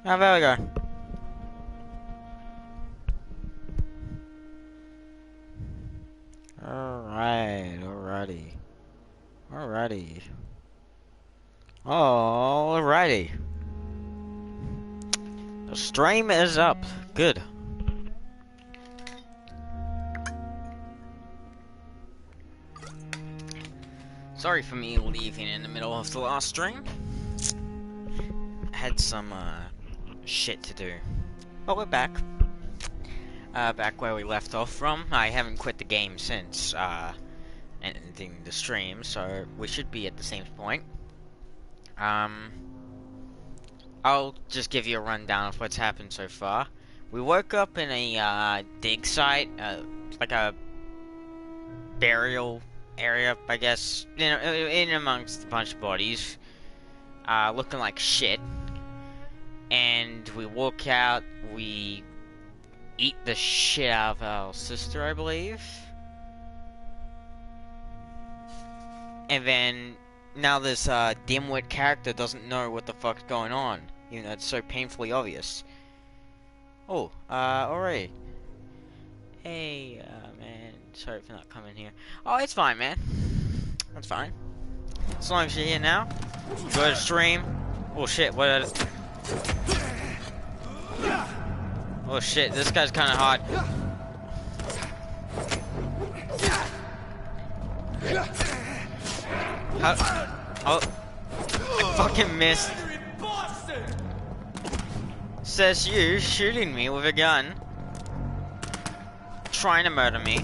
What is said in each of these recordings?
Oh, there we go. Alright, alrighty. Alrighty. The stream is up. Good. Sorry for me leaving in the middle of the last stream. Had some, shit to do. But we're back. Back where we left off from. I haven't quit the game since, ending the stream, so we should be at the same point. I'll just give you a rundown of what's happened so far. We woke up in a, dig site, like a burial area, I guess, in amongst a bunch of bodies, looking like shit. And we walk out, we eat the shit out of our sister, I believe. And then, now this, dimwit character doesn't know what the fuck's going on, even though it's so painfully obvious. Oh, alright. Hey, man, sorry for not coming here. Oh, it's fine, man. That's fine. As long as you're here now. Go to stream. Oh shit, what? Oh shit, this guy's kinda hard. Oh, I fucking missed. Says you shooting me with a gun, trying to murder me.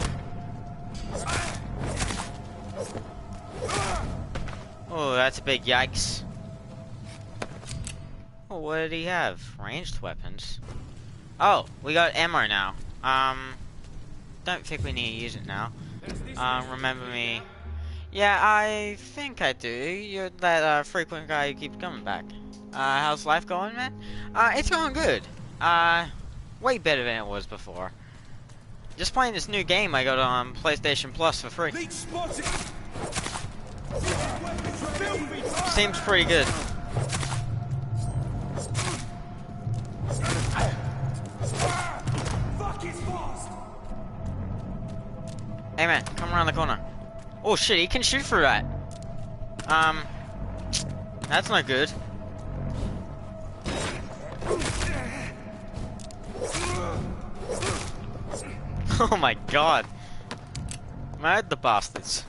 Oh, that's a big yikes. Oh, what did he have? Ranged weapons. Oh, we got ammo now. Don't think we need to use it now. Remember me. Yeah, I think I do. You're that, frequent guy who keeps coming back. How's life going, man? It's going good. Way better than it was before. Just playing this new game I got on PlayStation Plus for free. Seems pretty good. Hey man, come around the corner. Oh shit, he can shoot through that. That's not good. Oh my god. Mad the bastards.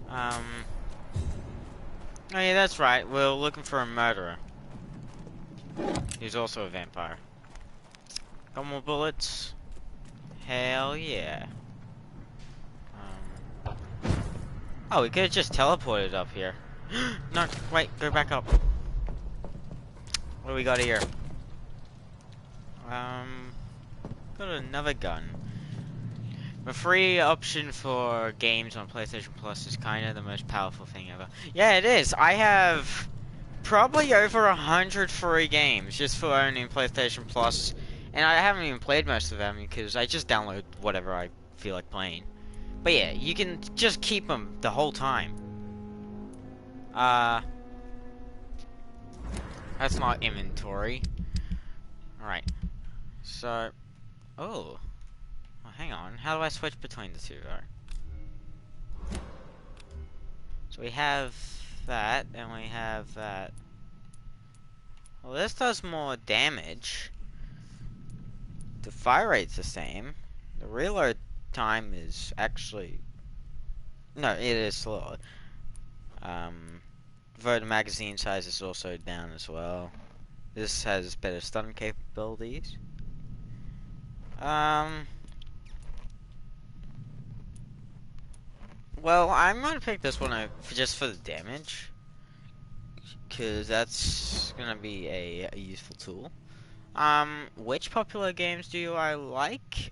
Oh yeah, that's right. We're looking for a murderer. He's also a vampire. Got more bullets? Hell yeah. Oh, we could have just teleported up here. No, wait, go back up. What do we got here? Got another gun. The free option for games on PlayStation Plus is kind of the most powerful thing ever. Yeah, it is. I have probably over 100 free games just for owning PlayStation Plus, and I haven't even played most of them because I just download whatever I feel like playing. But yeah, you can just keep them the whole time. That's not inventory. Alright. So, oh. Well, hang on. How do I switch between the two, though? So we have that, and we have that. Well, this does more damage. The fire rate's the same. The reload time is actually... No, it is slower. Though the magazine size is also down as well. This has better stun capabilities. Well, I'm gonna pick this one just for the damage, cause that's gonna be a useful tool. Which popular games do I like?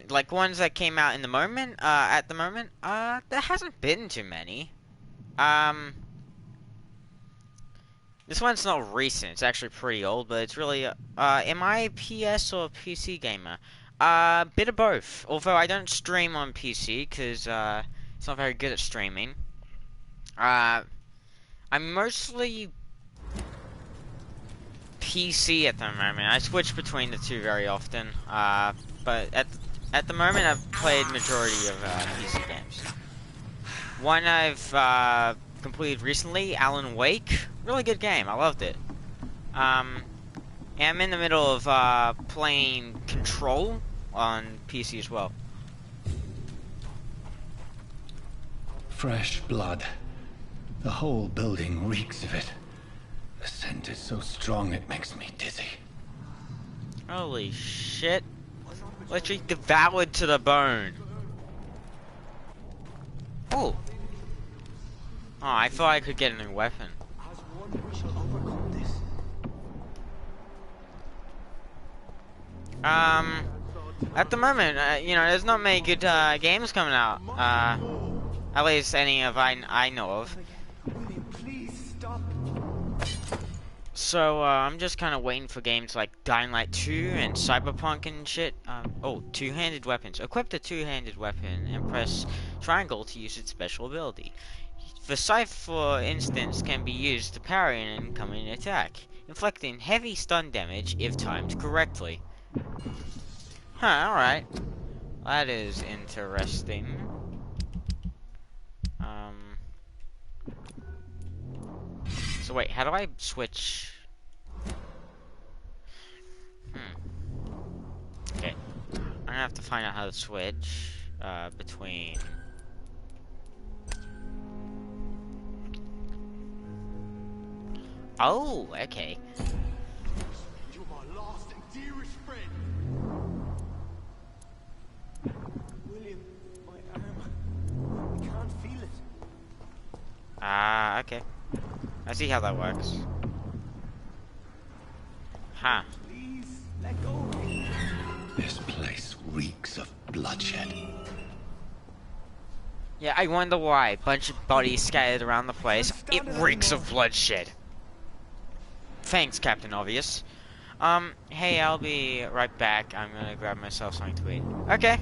Like ones that came out in the moment, at the moment? There hasn't been too many. This one's not recent, it's actually pretty old, but it's really, am I a PS or a PC gamer? Bit of both. Although I don't stream on PC, because, it's not very good at streaming. I'm mostly PC at the moment. I switch between the two very often. But at the moment, I've played majority of PC games. One I've completed recently, Alan Wake. Really good game. I loved it. And I'm in the middle of playing Control on PC as well. Fresh blood. The whole building reeks of it. The scent is so strong it makes me dizzy. Holy shit. Literally devoured to the bone. Oh. Oh, I thought I could get a new weapon. At the moment, you know, there's not many good games coming out. At least any of I know of. So I'm just kind of waiting for games like Dying Light 2 and Cyberpunk and shit. Oh, two-handed weapons. Equip the two-handed weapon and press triangle to use its special ability. The scythe, for instance, can be used to parry an incoming attack, inflicting heavy stun damage if timed correctly. Huh, alright. That is interesting. So wait, how do I switch? Okay. I'm gonna have to find out how to switch, between... Oh, okay. You're my last and dearest friend. William, my arm. I can't feel it. Okay. I see how that works. Huh. Please, let go of me. This place reeks of bloodshed. Yeah, I wonder why. Bunch of bodies scattered around the place. It reeks of bloodshed. Thanks, Captain Obvious. Hey, I'll be right back. I'm gonna grab myself something to eat. Okay.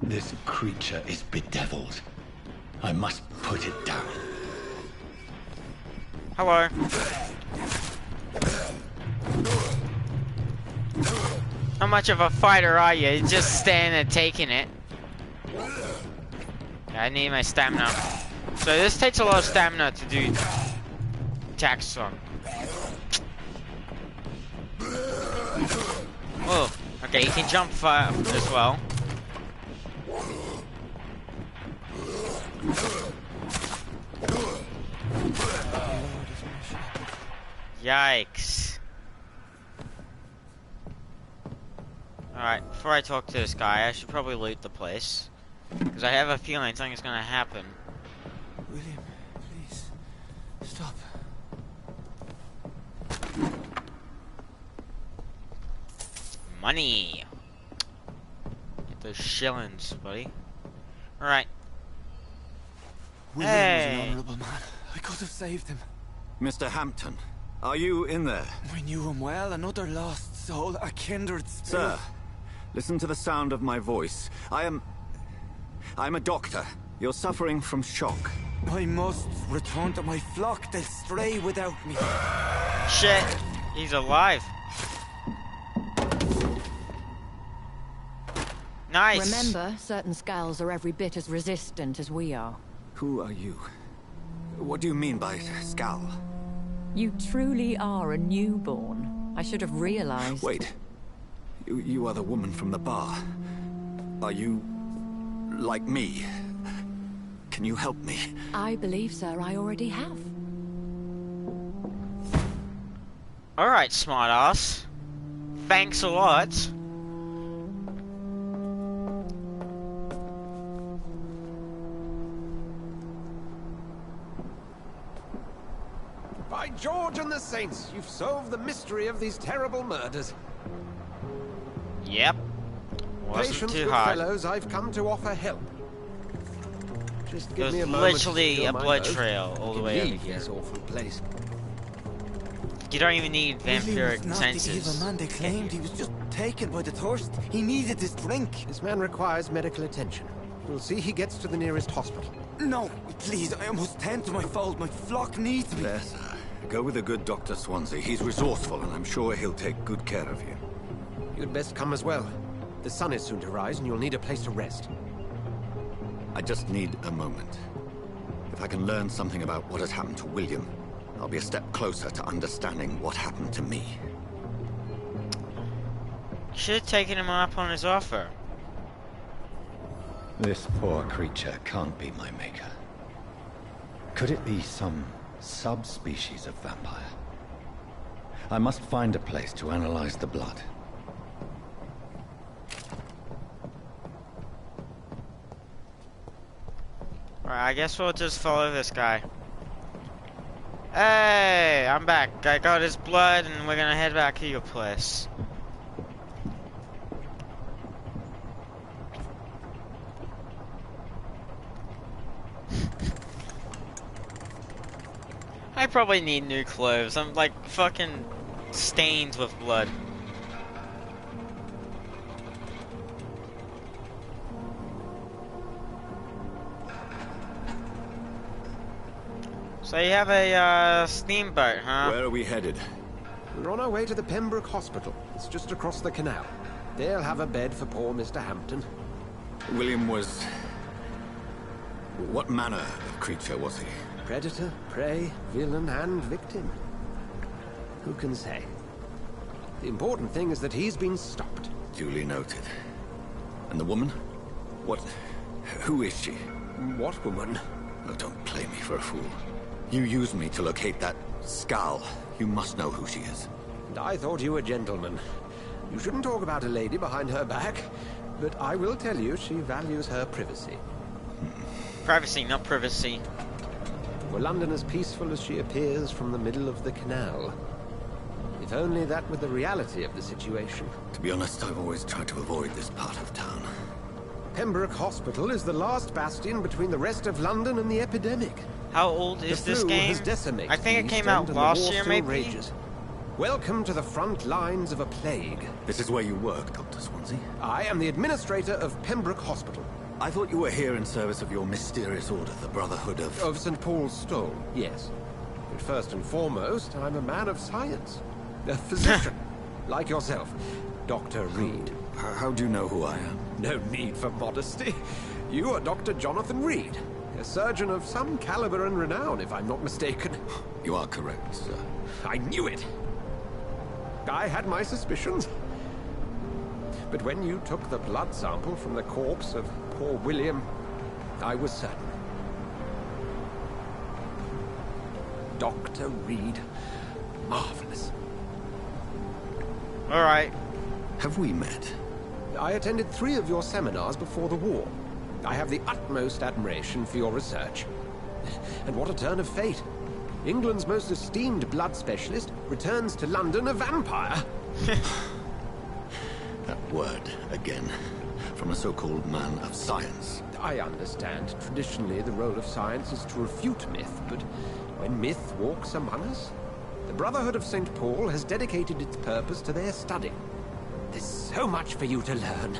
This creature is bedeviled. I must put it down. Hello. How much of a fighter are you? You're just standing there taking it. Yeah, I need my stamina. So this takes a lot of stamina to do attacks on. Oh, okay, you can jump as well. Yikes. Alright, before I talk to this guy, I should probably loot the place. Because I have a feeling something's gonna happen. William, please, stop. Money! Get those shillings, buddy. Alright. William was Hey. an honourable man. I could have saved him. Mr. Hampton, are you in there? We knew him well, another lost soul, a kindred spirit. Sir, listen to the sound of my voice. I'm a doctor. You're suffering from shock. I must return to my flock. They'll stray without me. Shit! He's alive. Nice! Remember, certain skulls are every bit as resistant as we are. Who are you? What do you mean by Skal? You truly are a newborn. I should have realized. Wait. You are the woman from the bar. Are you like me? Can you help me? I believe, sir, I already have. Alright, smartass. Thanks a lot. By George and the Saints, you've solved the mystery of these terrible murders. Yep. Wasn't Patience, too good hard. fellows, I've come to offer help. Just give There's me a moment to literally secure a my blood boat. trail all the We way can over leave here. this awful place. You don't even need William vampiric was not the evil senses. man they claimed. He was just taken by the thirst. He needed this drink. This man requires medical attention. We'll see he gets to the nearest hospital. No, please, I almost tend to my fault. My flock needs me. There, sir. Go with the good Dr. Swansea. He's resourceful, and I'm sure he'll take good care of you. You'd best come as well. The sun is soon to rise, and you'll need a place to rest. I just need a moment. If I can learn something about what has happened to William, I'll be a step closer to understanding what happened to me. Should have taken him up on his offer. This poor creature can't be my maker. Could it be some subspecies of vampire? I must find a place to analyze the blood. Alright, I guess we'll just follow this guy. Hey, I'm back. I got his blood and we're gonna head back to your place. I probably need new clothes. I'm like fucking stained with blood. So you have a steamboat, huh? Where are we headed? We're on our way to the Pembroke Hospital. It's just across the canal. They'll have a bed for poor Mr. Hampton. William was... What manner of creature was he? Predator, prey, villain, and victim. Who can say? The important thing is that he's been stopped. Duly noted. And the woman? What... Who is she? What woman? Oh, don't play me for a fool. You used me to locate that skull. You must know who she is. And I thought you a gentleman. You shouldn't talk about a lady behind her back, but I will tell you she values her privacy. Privacy, not privacy. Were London as peaceful as she appears from the middle of the canal? If only that were the reality of the situation. To be honest, I've always tried to avoid this part of town. Pembroke Hospital is the last bastion between the rest of London and the epidemic. How old is this game? Has decimated I think it the came East out End and the last war year, still maybe? rages. Welcome to the front lines of a plague. This is where you work, Dr. Swansea? I am the administrator of Pembroke Hospital. I thought you were here in service of your mysterious order, the Brotherhood of... Of St. Paul's Stole, yes. But first and foremost, I'm a man of science. A physician, like yourself, Dr. Reed. How do you know who I am? No need for modesty. You are Dr. Jonathan Reed, a surgeon of some caliber and renown, if I'm not mistaken. You are correct, sir. I knew it! I had my suspicions. But when you took the blood sample from the corpse of poor William, I was certain. Dr. Reed. Marvelous. Alright. Have we met? I attended 3 of your seminars before the war. I have the utmost admiration for your research. And what a turn of fate. England's most esteemed blood specialist returns to London a vampire. That word, again. From a so-called man of science. I understand. Traditionally, the role of science is to refute myth, but when myth walks among us, the Brotherhood of St. Paul has dedicated its purpose to their study. There's so much for you to learn.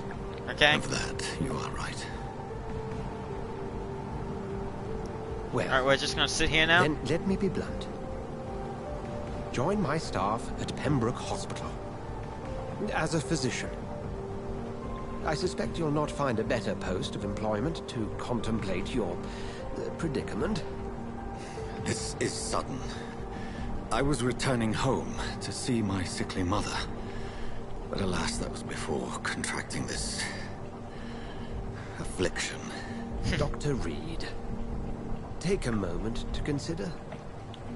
Okay. And for that, you are right. Well, Alright, we're just gonna sit here now? then let me be blunt. Join my staff at Pembroke Hospital. As a physician. I suspect you'll not find a better post of employment to contemplate your predicament. This is sudden. I was returning home to see my sickly mother. But alas, that was before contracting this... affliction. Dr. Reed, take a moment to consider.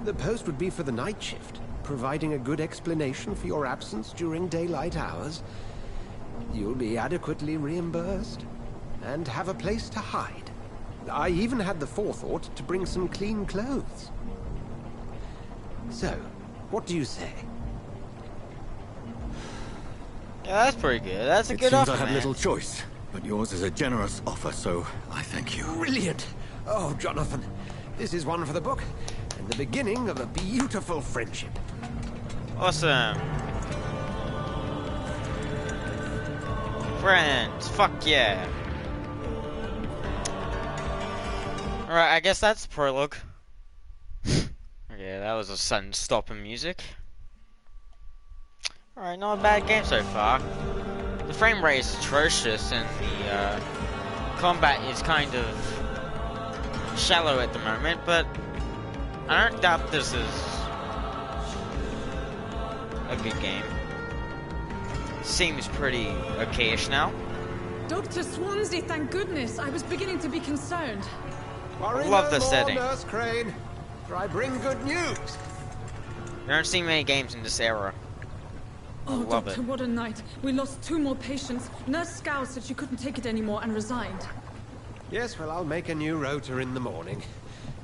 The post would be for the night shift, providing a good explanation for your absence during daylight hours. You'll be adequately reimbursed, and have a place to hide. I even had the forethought to bring some clean clothes. So, what do you say? Yeah, that's pretty good. That's a It good seems offer, I have man. little choice, but yours is a generous offer, so I thank you. Brilliant! Oh, Jonathan, this is one for the book, and the beginning of a beautiful friendship. Awesome. Friends, fuck yeah. Alright, I guess that's the prologue. Okay, that was a sudden stop in music. Alright, not a bad game so far. The frame rate is atrocious and the combat is kind of shallow at the moment, but I don't doubt this is a good game. Seems pretty okayish now. Dr. Swansea, thank goodness. I was beginning to be concerned. Worry love no the more, setting. Nurse Crane, for I bring good news. I don't see many games in this era. Oh, love Doctor, it. what a night. We lost 2 more patients. Nurse Scow said she couldn't take it anymore and resigned. Yes, well, I'll make a new rota in the morning.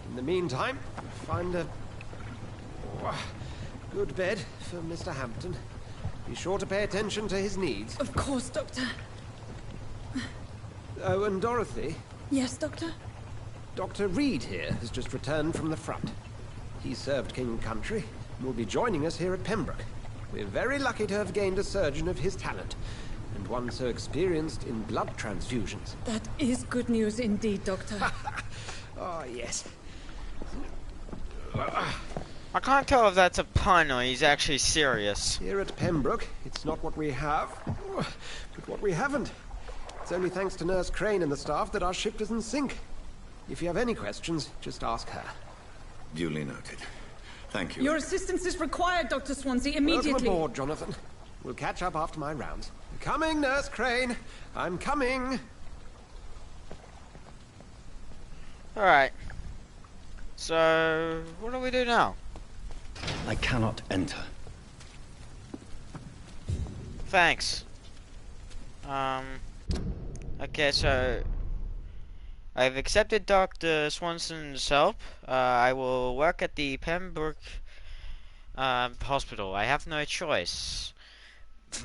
In the meantime, find a good bed for Mr. Hampton. Be sure to pay attention to his needs. Of course, Doctor. Oh, and Dorothy, Yes, Doctor? Dr. Reed here has just returned from the front. He served King and Country and will be joining us here at Pembroke. We're very lucky to have gained a surgeon of his talent, and one so experienced in blood transfusions. That is good news indeed, Doctor. Oh, yes. I can't tell if that's a pun or he's actually serious. Here at Pembroke, it's not what we have, but what we haven't. It's only thanks to Nurse Crane and the staff that our ship doesn't sink. If you have any questions, just ask her. Duly noted. Thank you. Your assistance is required, Dr. Swansea, immediately. Welcome aboard, Jonathan. We'll catch up after my rounds. Coming, Nurse Crane. I'm coming. Alright. So, what do we do now? I cannot enter. Thanks. Okay, so I've accepted Dr. Swanson's help. I will work at the Pembroke hospital. I have no choice.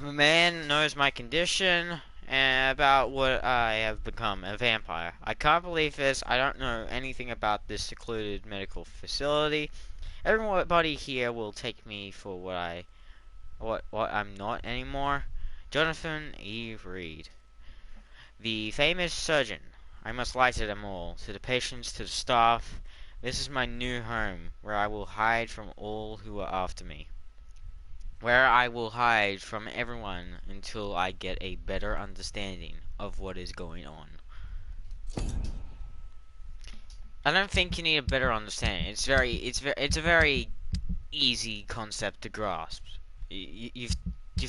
The man knows my condition and about what I have become, a vampire. I can't believe this. I don't know anything about this secluded medical facility. Everybody here will take me for what I'm not anymore. Jonathan E. Reed, the famous surgeon. I must lie to them all, to the patients, to the staff. This is my new home, where I will hide from all who are after me. Where I will hide from everyone until I get a better understanding of what is going on. I don't think you need a better understanding. It's a very easy concept to grasp. You've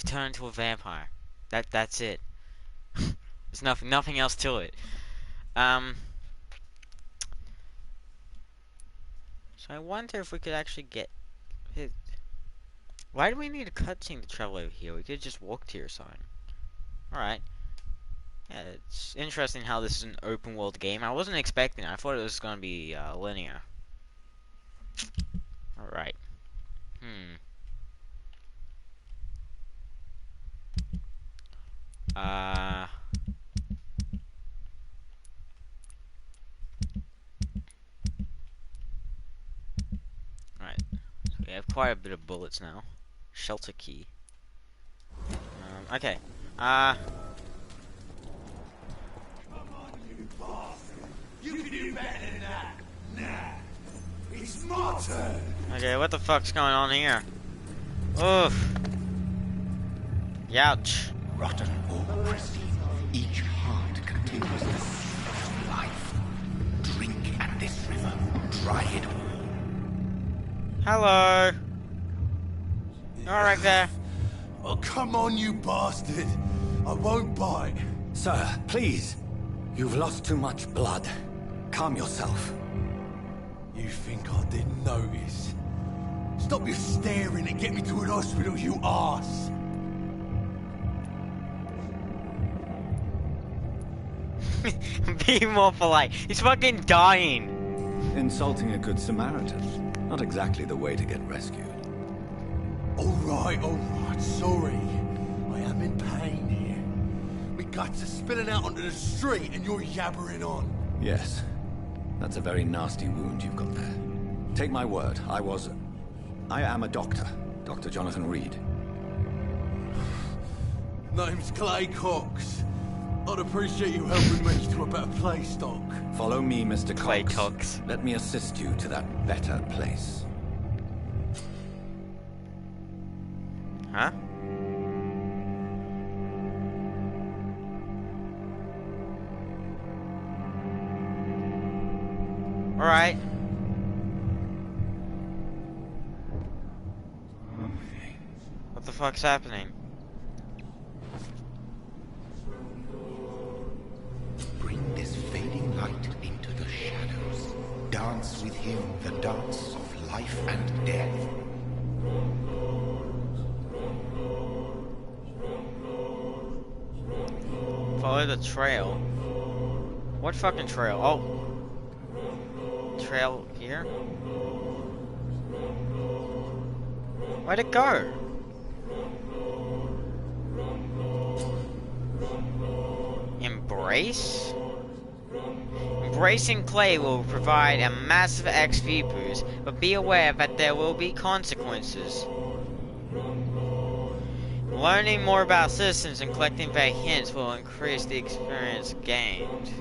turned into a vampire. That's it. There's nothing else to it. So I wonder if we could actually get it. Why do we need a cutscene to travel over here? We could just walk to your sign. Alright. Yeah, it's interesting how this is an open world game. I wasn't expecting it. I thought it was gonna be linear. Alright. Alright. So we have quite a bit of bullets now. Shelter key. Okay. You can do better than that. Nah. It's my turn. Okay, what the fuck's going on here? Oof. Youch. Rotten or pristine, each heart continues the sea of life. Drink at this river, try it all. Hello. Alright there. Oh, come on, you bastard. I won't bite. Sir, please. You've lost too much blood. Calm yourself. You think I didn't notice? Stop your staring and get me to an hospital, you arse. Be more polite. He's fucking dying. Insulting a good Samaritan. Not exactly the way to get rescued. Alright, sorry. I am in pain here. My guts are spilling out onto the street and you're yabbering on. Yes. That's a very nasty wound you've got there. Take my word, I am a doctor. Dr. Jonathan Reed. Name's Clay Cox. I'd appreciate you helping me to a better place, Doc. Follow me, Mr. Clay Cox. Cox. Let me assist you to that better place. Huh? Alright. What the fuck's happening? Bring this fading light into the shadows. Dance with him the dance of life and death. Follow the trail. What fucking trail? Oh. Trail here? Where'd it go? Embrace? Embracing Clay will provide a massive XP boost, but be aware that there will be consequences. Learning more about systems and collecting their hints will increase the experience gained.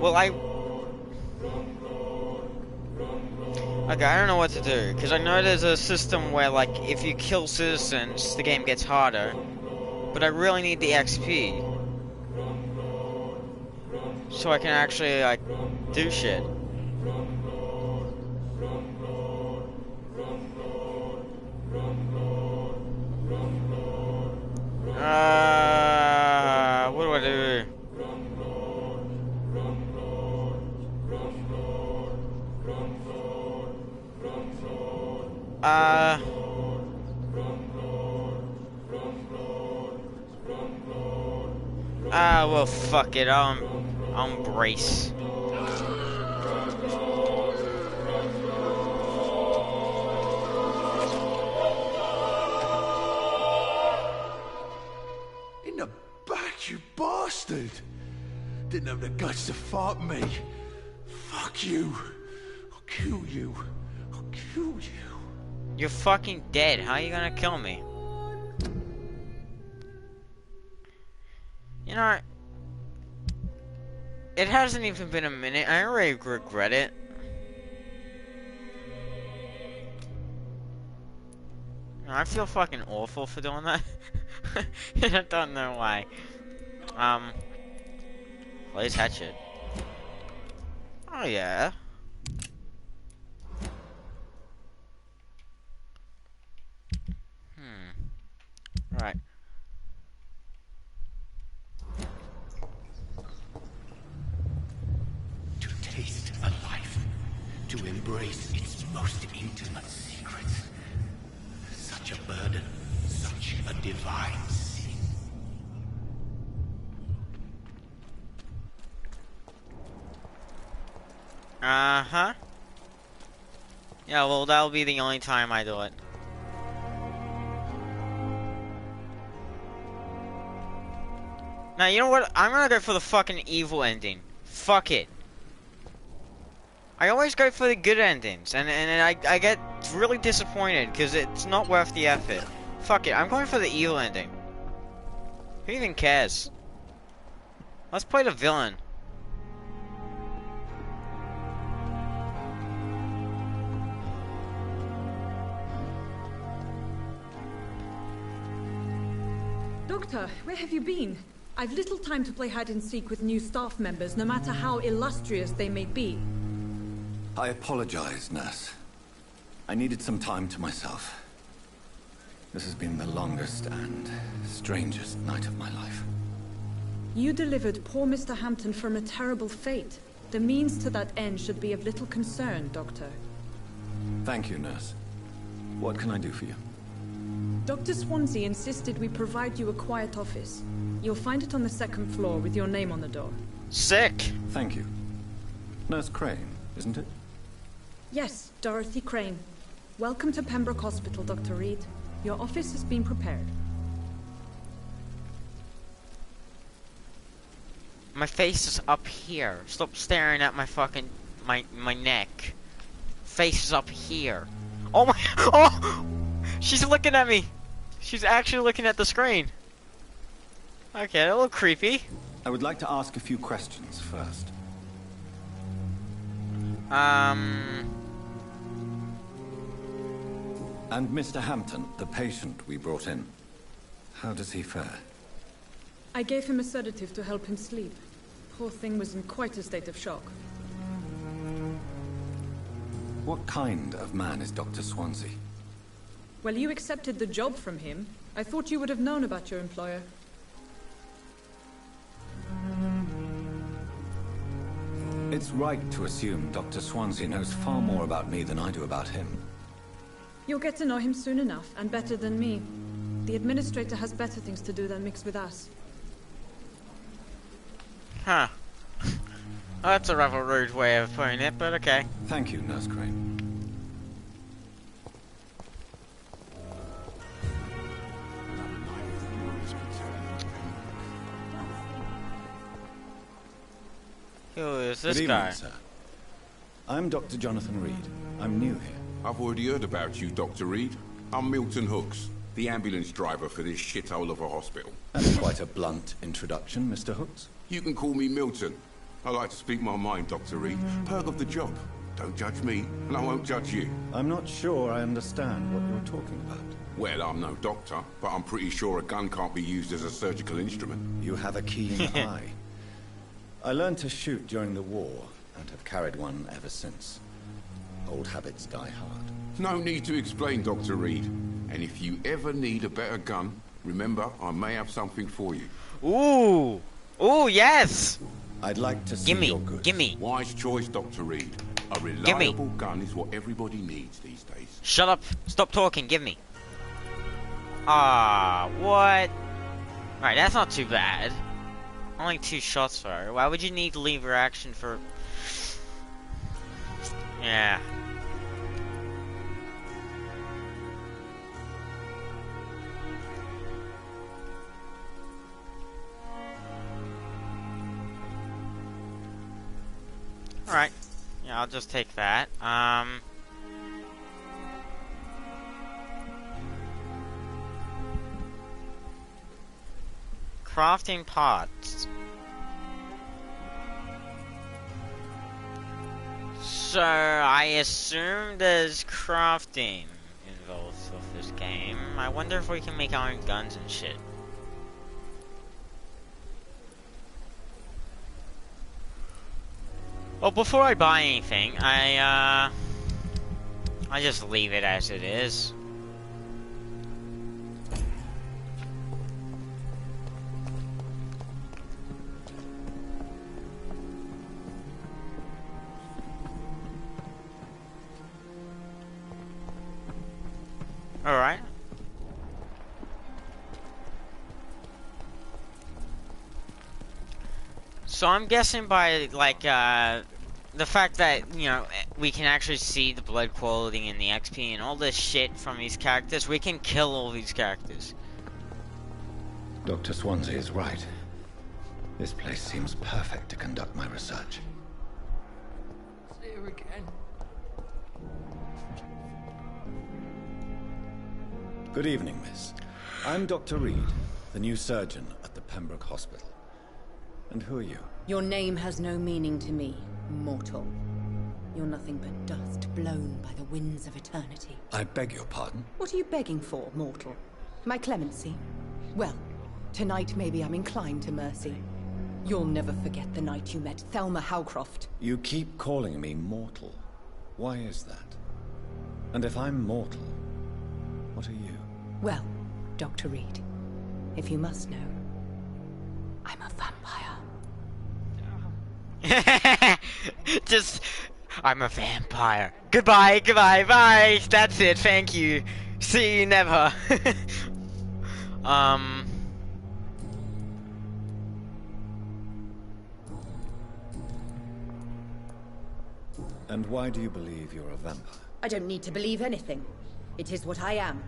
Well, okay, I don't know what to do, because I know there's a system where, like, if you kill citizens, the game gets harder, but I really need the XP, so I can actually, like, do shit. What do I do? Well, fuck it, I'll embrace. In the back, you bastard! Didn't have the guts to fight me. Fuck you. I'll kill you. I'll kill you. You're fucking dead. How are you gonna kill me? You know, it hasn't even been a minute. I already regret it. I feel fucking awful for doing that. I don't know why. Blaze hatchet. Oh yeah. Right. To taste a life, to embrace its most intimate secrets. Such a burden, such a divine sin. Uh-huh. Yeah, well, that'll be the only time I do it. Now, you know what? I'm gonna go for the fucking evil ending. Fuck it. I always go for the good endings, and I get really disappointed, because it's not worth the effort. Fuck it, I'm going for the evil ending. Who even cares? Let's play the villain. Doctor, where have you been? I've little time to play hide and seek with new staff members, no matter how illustrious they may be. I apologize, nurse. I needed some time to myself. This has been the longest and strangest night of my life. You delivered poor Mr. Hampton from a terrible fate. The means to that end should be of little concern, Doctor. Thank you, nurse. What can I do for you? Dr. Swansea insisted we provide you a quiet office. You'll find it on the second floor with your name on the door. Sick! Thank you. Nurse Crane, isn't it? Yes, Dorothy Crane. Welcome to Pembroke Hospital, Dr. Reed. Your office has been prepared. My face is up here. Stop staring at my fucking my neck. Face is up here. Oh my! Oh! She's looking at me. She's actually looking at the screen. Okay, a little creepy. I would like to ask a few questions first. And Mr. Hampton, the patient we brought in, how does he fare? I gave him a sedative to help him sleep. Poor thing was in quite a state of shock. What kind of man is Dr. Swansea? Well, you accepted the job from him. I thought you would have known about your employer. It's right to assume Dr. Swansea knows far more about me than I do about him. You'll get to know him soon enough, and better than me. The administrator has better things to do than mix with us. Huh. That's a rather rude way of putting it, but okay. Thank you, Nurse Crane. Who is this Good guy? evening, sir. I'm Dr. Jonathan Reed. I'm new here. I've already heard about you, Dr. Reed. I'm Milton Hooks, the ambulance driver for this shithole of a hospital. That's quite a blunt introduction, Mr. Hooks. You can call me Milton. I like to speak my mind, Dr. Reed. Perk of the job. Don't judge me, and I won't judge you. I'm not sure I understand what you're talking about. Well, I'm no doctor, but I'm pretty sure a gun can't be used as a surgical instrument. You have a keen eye. I learned to shoot during the war, and have carried one ever since. Old habits die hard. No need to explain, Dr. Reed. And if you ever need a better gun, remember, I may have something for you. Ooh! Ooh, yes! I'd like to see your goods. Gimme! Wise choice, Dr. Reed. A reliable gun is what everybody needs these days. Shut up! Stop talking, give me! Ah, what? Right, that's not too bad. Only 2 shots for her. Why would you need lever action for... Yeah. Alright. Yeah, I'll just take that. Crafting pots. So, I assume there's crafting involved with this game. I wonder if we can make our own guns and shit. Well, before I buy anything, I just leave it as it is. Alright. So I'm guessing by, like, the fact that, you know, we can actually see the blood quality and the XP and all this shit from these characters, we can kill all these characters. Dr. Swansea is right. This place seems perfect to conduct my research. See you again. Good evening, miss. I'm Dr. Reed, the new surgeon at the Pembroke Hospital. And who are you? Your name has no meaning to me, mortal. You're nothing but dust blown by the winds of eternity. I beg your pardon? What are you begging for, mortal? My clemency? Well, tonight maybe I'm inclined to mercy. You'll never forget the night you met Thelma Howcroft. You keep calling me mortal. Why is that? And if I'm mortal, what are you? Well, Dr. Reed, if you must know, I'm a vampire. Just, I'm a vampire. Goodbye, goodbye, bye. That's it, thank you. See you never. And why do you believe you're a vampire? I don't need to believe anything. It is what I am.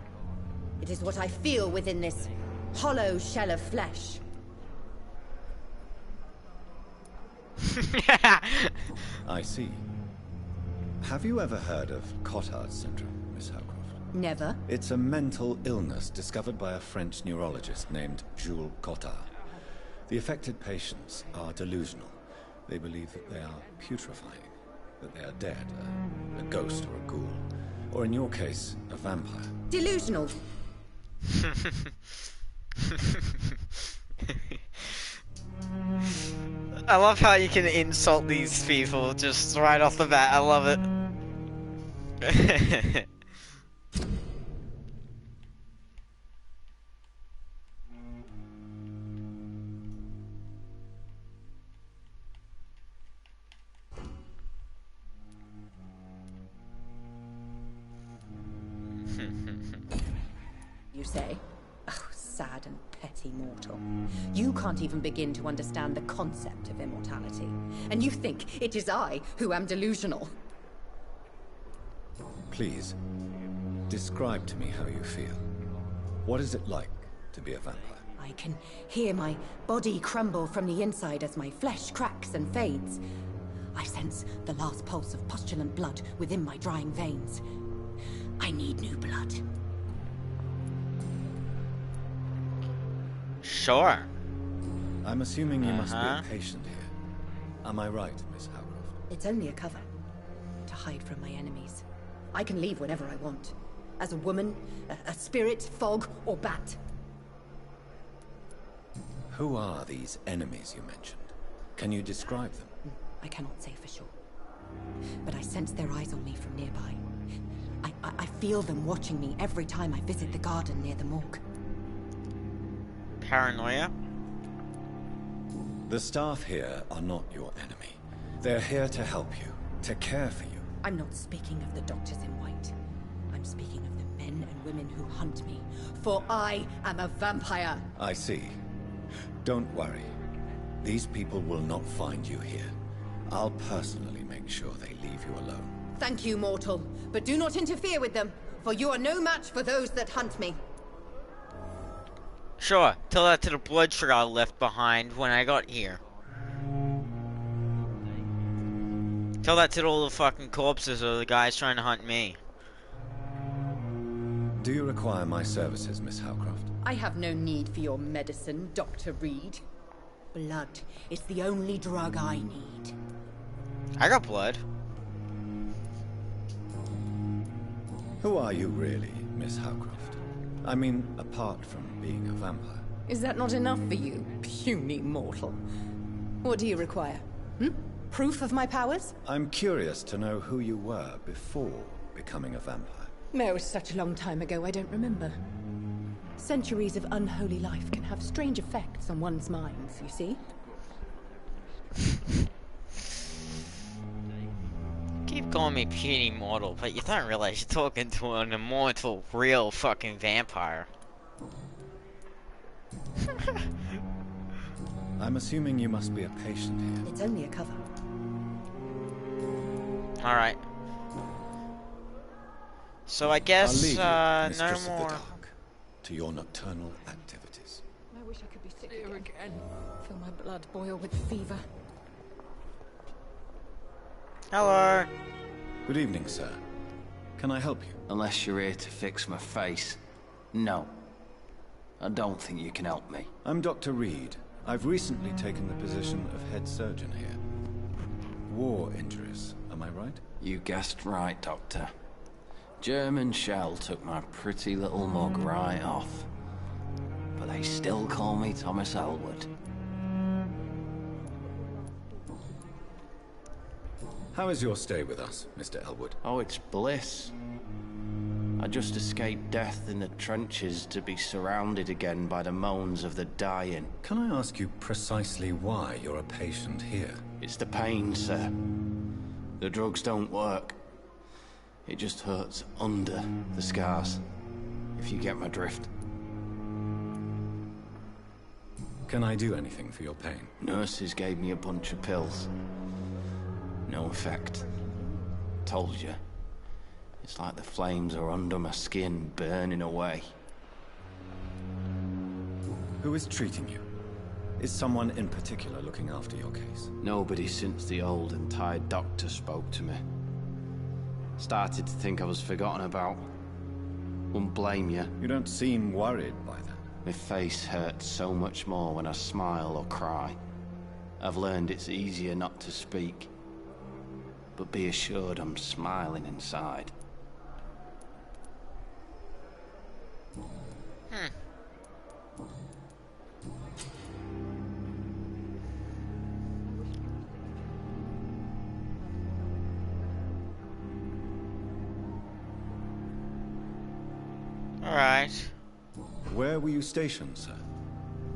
It is what I feel within this hollow shell of flesh. I see. Have you ever heard of Cotard syndrome, Miss Howcroft? Never. It's a mental illness discovered by a French neurologist named Jules Cotard. The affected patients are delusional. They believe that they are putrefying, that they are dead, a ghost or a ghoul, or in your case, a vampire. Delusional. I love how you can insult these people just right off the bat. I love it. You say? Oh, sad and petty mortal. You can't even begin to understand the concept of immortality. And you think it is I who am delusional. Please, describe to me how you feel. What is it like to be a vampire? I can hear my body crumble from the inside as my flesh cracks and fades. I sense the last pulse of postulant blood within my drying veins. I need new blood. Sure. I'm assuming you must be a patient here. Am I right, Miss Howcroft? It's only a cover. To hide from my enemies. I can leave whenever I want. As a woman, a spirit, fog, or bat. Who are these enemies you mentioned? Can you describe them? I cannot say for sure. But I sense their eyes on me from nearby. I feel them watching me every time I visit the garden near the morgue. Paranoia? The staff here are not your enemy. They're here to help you, to care for you. I'm not speaking of the doctors in white. I'm speaking of the men and women who hunt me. For I am a vampire. I see. Don't worry. These people will not find you here. I'll personally make sure they leave you alone. Thank you, mortal. But do not interfere with them, for you are no match for those that hunt me. Sure, tell that to the blood trail left behind when I got here. Tell that to all the fucking corpses of the guys trying to hunt me. Do you require my services, Miss Howcroft? I have no need for your medicine, Dr. Reed. Blood is the only drug I need. I got blood. Who are you really, Miss Howcroft? I mean, apart from being a vampire. Is that not enough for you, puny mortal? What do you require? Proof of my powers? I'm curious to know who you were before becoming a vampire. No, it was such a long time ago, I don't remember. Centuries of unholy life can have strange effects on one's minds, you see? Keep calling me puny mortal, but you don't realize you're talking to an immortal, real fucking vampire. I'm assuming you must be a patient here. It's only a cover. Alright. So I guess, I'll leave you, no Mistress more... of the Dark, to your nocturnal activities. I wish I could be sick Here again. Feel my blood boil with fever. Hello. Good evening, sir. Can I help you? Unless you're here to fix my face. No. I don't think you can help me. I'm Dr. Reed. I've recently taken the position of head surgeon here. War injuries, am I right? You guessed right, Doctor. German shell took my pretty little mug right off. But they still call me Thomas Elwood. How is your stay with us, Mr. Elwood? Oh, it's bliss. I just escaped death in the trenches to be surrounded again by the moans of the dying. Can I ask you precisely why you're a patient here? It's the pain, sir. The drugs don't work. It just hurts under the scars, if you get my drift. Can I do anything for your pain? Nurses gave me a bunch of pills. No effect. Told you. It's like the flames are under my skin, burning away. Who is treating you? Is someone in particular looking after your case? Nobody since the old and tired doctor spoke to me. Started to think I was forgotten about. Wouldn't blame you. You don't seem worried by that. My face hurts so much more when I smile or cry. I've learned it's easier not to speak. But be assured I'm smiling inside. Alright. Where were you stationed, sir?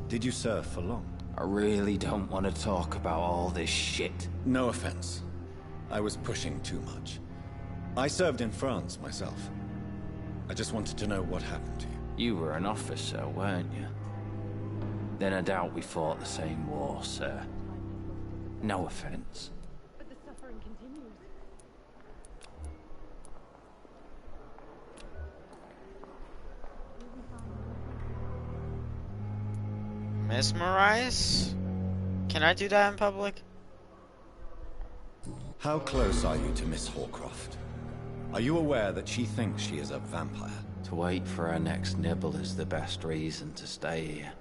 Did you serve for long? I really don't want to talk about all this shit. No offense. I was pushing too much. I served in France myself. I just wanted to know what happened to you. You were an officer, weren't you? Then I doubt we fought the same war, sir. No offense. But the suffering continues. Mesmerize? Can I do that in public? How close are you to Miss Horcroft? Are you aware that she thinks she is a vampire? To wait for her next nibble is the best reason to stay here.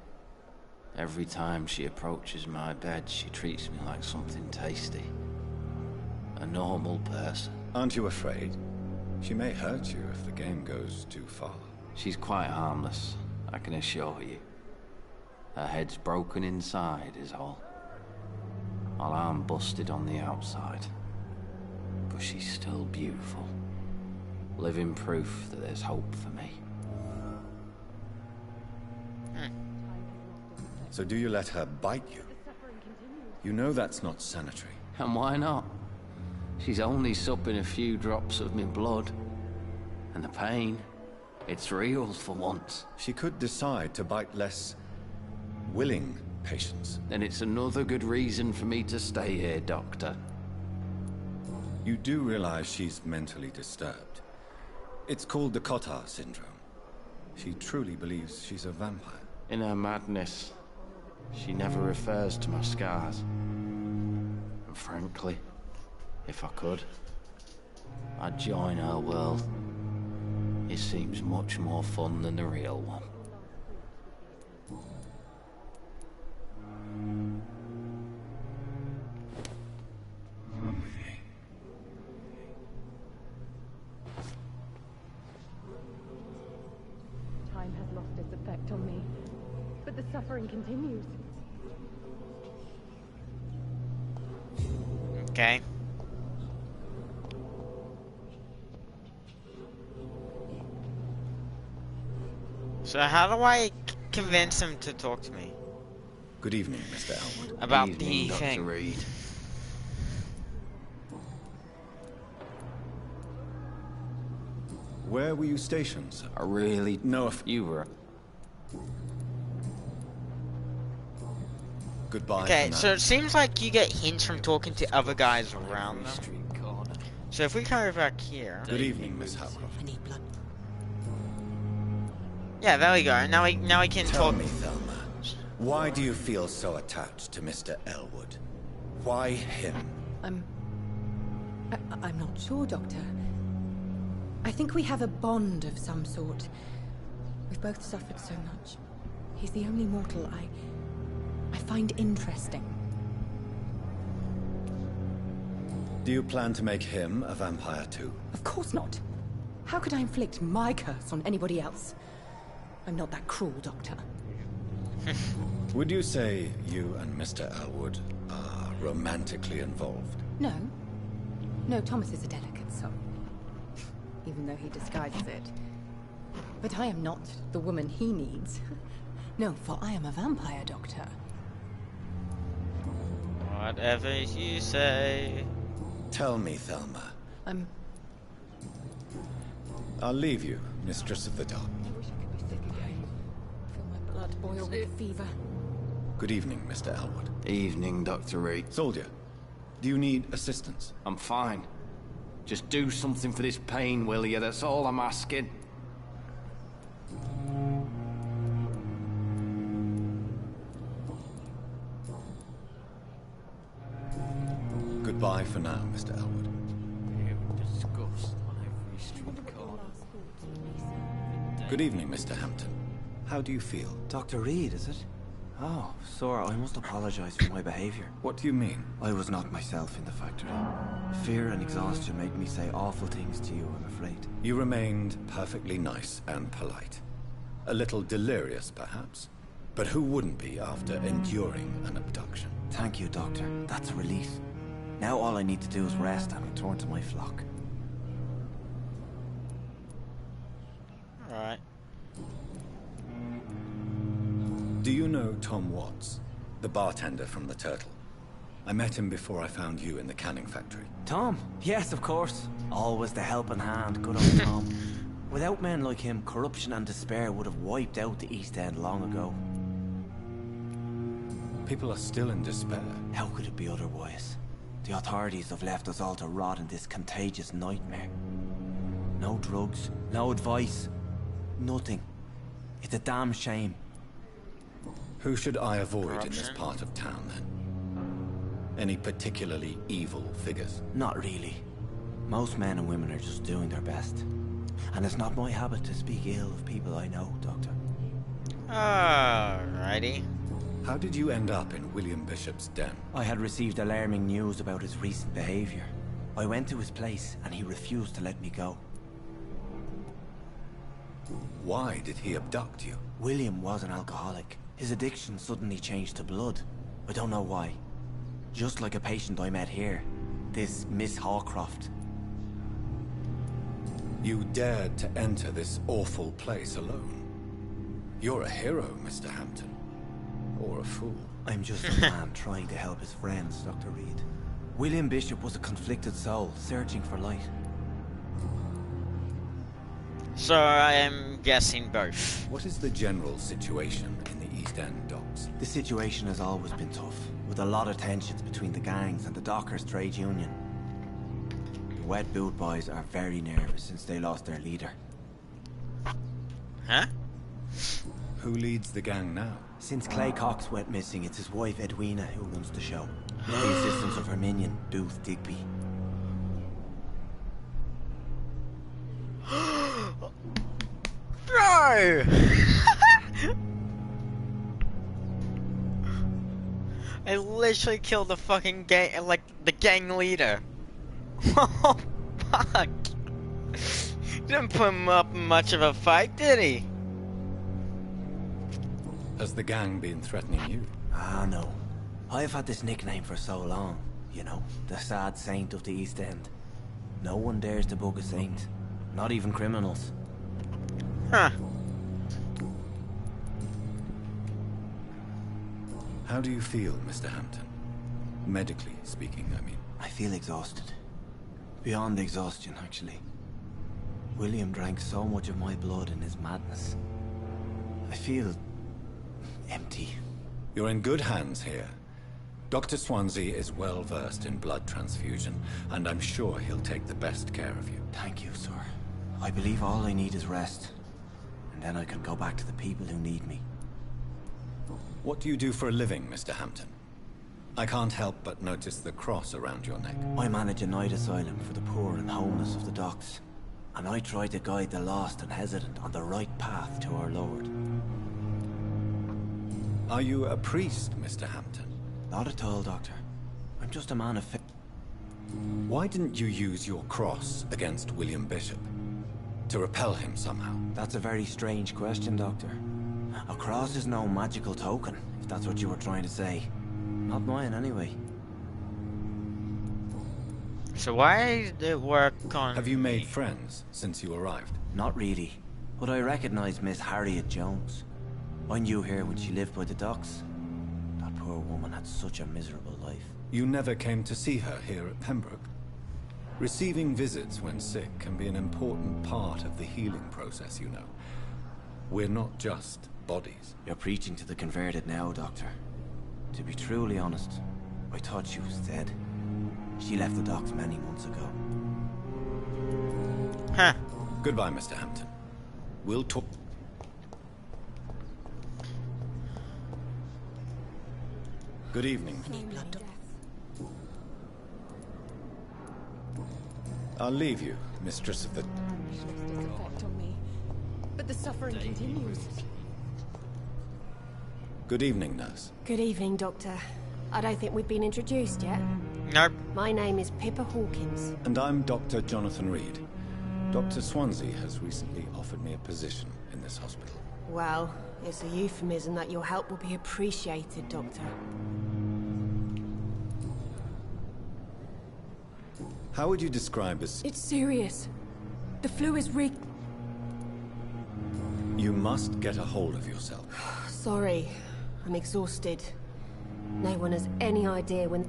Every time she approaches my bed, she treats me like something tasty. A normal person. Aren't you afraid? She may hurt you if the game goes too far. She's quite harmless, I can assure you. Her head's broken inside is all. Her arm busted on the outside. But she's still beautiful. Living proof that there's hope for me. So do you let her bite you? You know that's not sanitary. And why not? She's only supping a few drops of my blood. And the pain, it's real for once. She could decide to bite less willing patients. Then it's another good reason for me to stay here, Doctor. You do realize she's mentally disturbed. It's called the Cotard syndrome. She truly believes she's a vampire. In her madness, she never refers to my scars. And frankly, if I could, I'd join her world. It seems much more fun than the real one. Time has lost its effect on me, but the suffering continues. Okay. So how do I convince him to talk to me? Good evening, Mr. Elwood. About Evening, the Dr. thing. Reed. Where were you stationed, sir? I really... No, if You were... Goodbye. Okay, for now. so it seems like you get hints from talking to other guys around them. So if we come over back here... Good evening, Miss Howcroft. I need blood. Yeah, there we go. Now we can Tell talk... me, Thelma, why do you feel so attached to Mr. Elwood? Why him? I'm not sure, Doctor. I think we have a bond of some sort. We've both suffered so much. He's the only mortal I find interesting. Do you plan to make him a vampire too? Of course not. How could I inflict my curse on anybody else? I'm not that cruel, Doctor. Would you say you and Mr. Elwood are romantically involved? No. No, Thomas is a delicate soul. Even though he disguises it. But I am not the woman he needs. No, for I am a vampire, Doctor. Whatever you say. Tell me, Thelma. I'll leave you, Mistress of the Dark. I wish I could be sick again. Feel my blood boil with fever. Good evening, Mr. Elwood. Evening, Dr. Reed. Soldier, do you need assistance? I'm fine. Just do something for this pain, will you? That's all I'm asking. Goodbye for now, Mr. Elwood. You disgust on every street corner. Good evening, Mr. Hampton. How do you feel? Dr. Reed, is it? Oh, sir, I must apologize for my behavior. What do you mean? I was not myself in the factory. Fear and exhaustion made me say awful things to you, I'm afraid. You remained perfectly nice and polite. A little delirious, perhaps. But who wouldn't be after enduring an abduction? Thank you, Doctor. That's a relief. Now all I need to do is rest and return to my flock. Alright. Do you know Tom Watts, the bartender from the Turtle? I met him before I found you in the canning factory. Tom? Yes, of course. Always the helping hand, good old Tom. Without men like him, corruption and despair would have wiped out the East End long ago. People are still in despair. How could it be otherwise? The authorities have left us all to rot in this contagious nightmare. No drugs, no advice, nothing. It's a damn shame. Who should I avoid in this part of town, then? Any particularly evil figures? Not really. Most men and women are just doing their best. And it's not my habit to speak ill of people I know, Doctor. Alrighty. How did you end up in William Bishop's den? I had received alarming news about his recent behavior. I went to his place and he refused to let me go. Why did he abduct you? William was an alcoholic. His addiction suddenly changed to blood. I don't know why. Just like a patient I met here. This Miss Hawcroft. You dared to enter this awful place alone. You're a hero, Mr. Hampton. Or a fool. I'm just a man trying to help his friends, Dr. Reed. William Bishop was a conflicted soul, searching for light. So I am guessing both. What is the general situation in the East End docks? The situation has always been tough, with a lot of tensions between the gangs and the dockers' trade union. The Wet Boot Boys are very nervous since they lost their leader. Huh? Who leads the gang now? Since Clay Cox went missing, it's his wife Edwina who runs the show, with the assistance of her minion, Booth Digby. Bro! I literally killed the fucking gang, like, the gang leader. Oh, fuck. Didn't put him up in much of a fight, did he? Has the gang been threatening you? Ah, no. I've had this nickname for so long. You know, the sad saint of the East End. No one dares to bug a saint. Not even criminals. Huh. How do you feel, Mr. Hampton? Medically speaking, I mean. I feel exhausted. Beyond exhaustion, actually. William drank so much of my blood in his madness. I feel empty. You're in good hands here. Dr. Swansea is well versed in blood transfusion, and I'm sure he'll take the best care of you. Thank you, sir. I believe all I need is rest. And then I can go back to the people who need me. What do you do for a living, Mr. Hampton? I can't help but notice the cross around your neck. I manage a night asylum for the poor and homeless of the docks. And I try to guide the lost and hesitant on the right path to our Lord. Are you a priest, Mr. Hampton? Not at all, Doctor. I'm just a man of faith. Why didn't you use your cross against William Bishop? To repel him somehow? That's a very strange question, Doctor. A cross is no magical token, if that's what you were trying to say. Not mine, anyway. So why did it work on... Have you made friends since you arrived? Not really. But I recognize Miss Harriet Jones. I knew her when she lived by the docks. That poor woman had such a miserable life. You never came to see her here at Pembroke? Receiving visits when sick can be an important part of the healing process, you know. We're not just bodies. You're preaching to the converted now, Doctor. To be truly honest, I thought she was dead. She left the docks many months ago. Huh. Goodbye, Mr. Hampton. We'll talk... Good evening. I'll leave you, mistress of the... Effect on me. But the suffering continues. Good evening, nurse. Good evening, Doctor. I don't think we've been introduced yet. Nope. My name is Pippa Hawkins. And I'm Dr. Jonathan Reed. Dr. Swansea has recently offered me a position in this hospital. Well, it's a euphemism that your help will be appreciated, Doctor. How would you describe as... It's serious. The flu is You must get a hold of yourself. Sorry. I'm exhausted. No one has any idea when...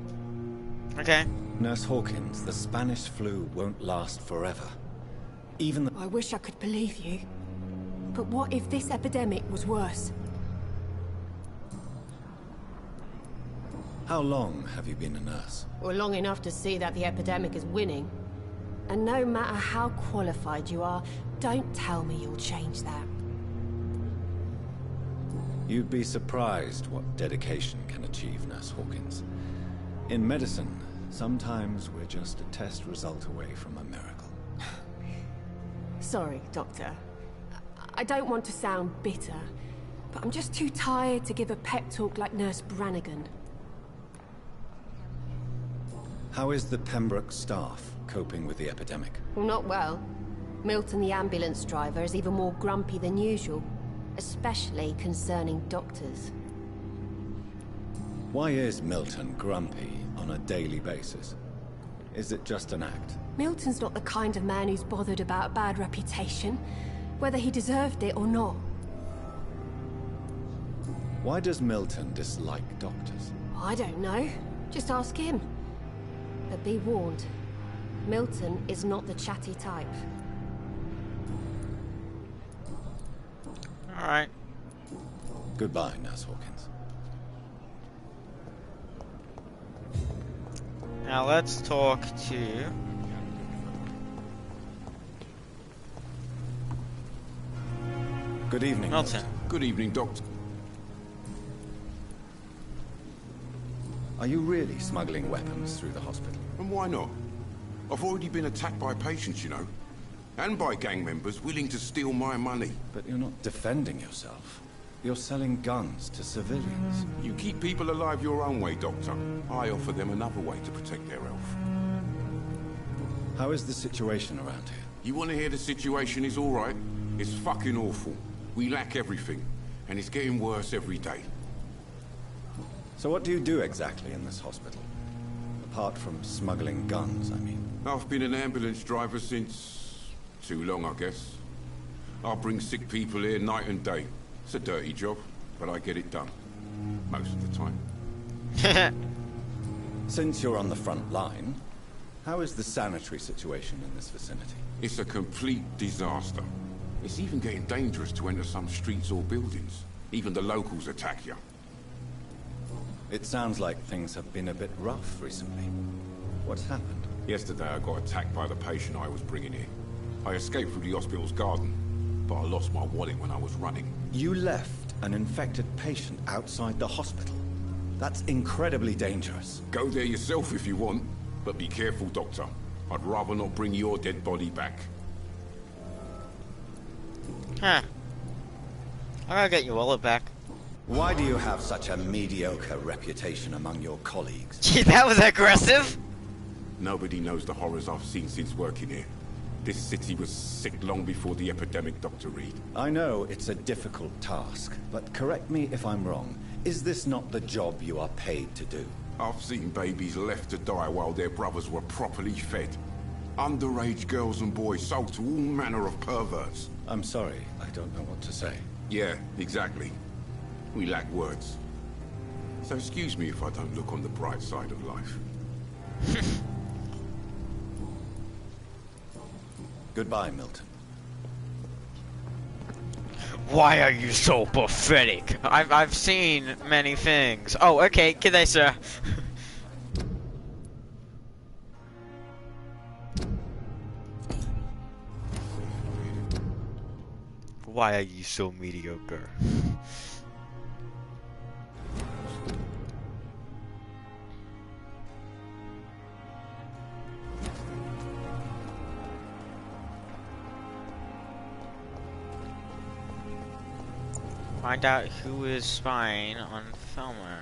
Okay. Nurse Hawkins, the Spanish flu won't last forever. Even the... I wish I could believe you. But what if this epidemic was worse? How long have you been a nurse? Well, long enough to see that the epidemic is winning. And no matter how qualified you are, don't tell me you'll change that. You'd be surprised what dedication can achieve, Nurse Hawkins. In medicine, sometimes we're just a test result away from a miracle. Sorry, Doctor. I don't want to sound bitter, but I'm just too tired to give a pep talk like Nurse Brannigan. How is the Pembroke staff coping with the epidemic? Well, not well. Milton, the ambulance driver, is even more grumpy than usual, especially concerning doctors. Why is Milton grumpy on a daily basis? Is it just an act? Milton's not the kind of man who's bothered about a bad reputation, whether he deserved it or not. Why does Milton dislike doctors? I don't know. Just ask him. But be warned, Milton is not the chatty type. Alright. Goodbye, Nurse Hawkins. Now let's talk to... Good evening, Milton. Good evening, Doctor. Are you really smuggling weapons through the hospital? And why not? I've already been attacked by patients, you know. And by gang members willing to steal my money. But you're not defending yourself. You're selling guns to civilians. You keep people alive your own way, Doctor. I offer them another way to protect their health. How is the situation around here? You want to hear the situation is all right? It's fucking awful. We lack everything. And it's getting worse every day. So what do you do exactly in this hospital? Apart from smuggling guns, I mean. I've been an ambulance driver since... too long, I guess. I bring sick people here night and day. It's a dirty job, but I get it done. Most of the time. Since you're on the front line, how is the sanitary situation in this vicinity? It's a complete disaster. It's even getting dangerous to enter some streets or buildings. Even the locals attack you. It sounds like things have been a bit rough recently. What's happened? Yesterday I got attacked by the patient I was bringing in. I escaped through the hospital's garden, but I lost my wallet when I was running. You left an infected patient outside the hospital? That's incredibly dangerous. Go there yourself if you want, but be careful, Doctor. I'd rather not bring your dead body back. Huh. I gotta get your wallet back. Why do you have such a mediocre reputation among your colleagues? Gee, that was aggressive. Nobody knows the horrors I've seen since working here. This city was sick long before the epidemic, Dr. Reed. I know it's a difficult task, but correct me if I'm wrong. Is this not the job you are paid to do? I've seen babies left to die while their brothers were properly fed. Underage girls and boys sold to all manner of perverts. I'm sorry, I don't know what to say. Yeah, exactly. We lack words. So excuse me if I don't look on the bright side of life. Goodbye, Milton. Why are you so pathetic? I've seen many things. Oh, okay, good day, sir. Why are you so mediocre? Find out who is spying on Thelma.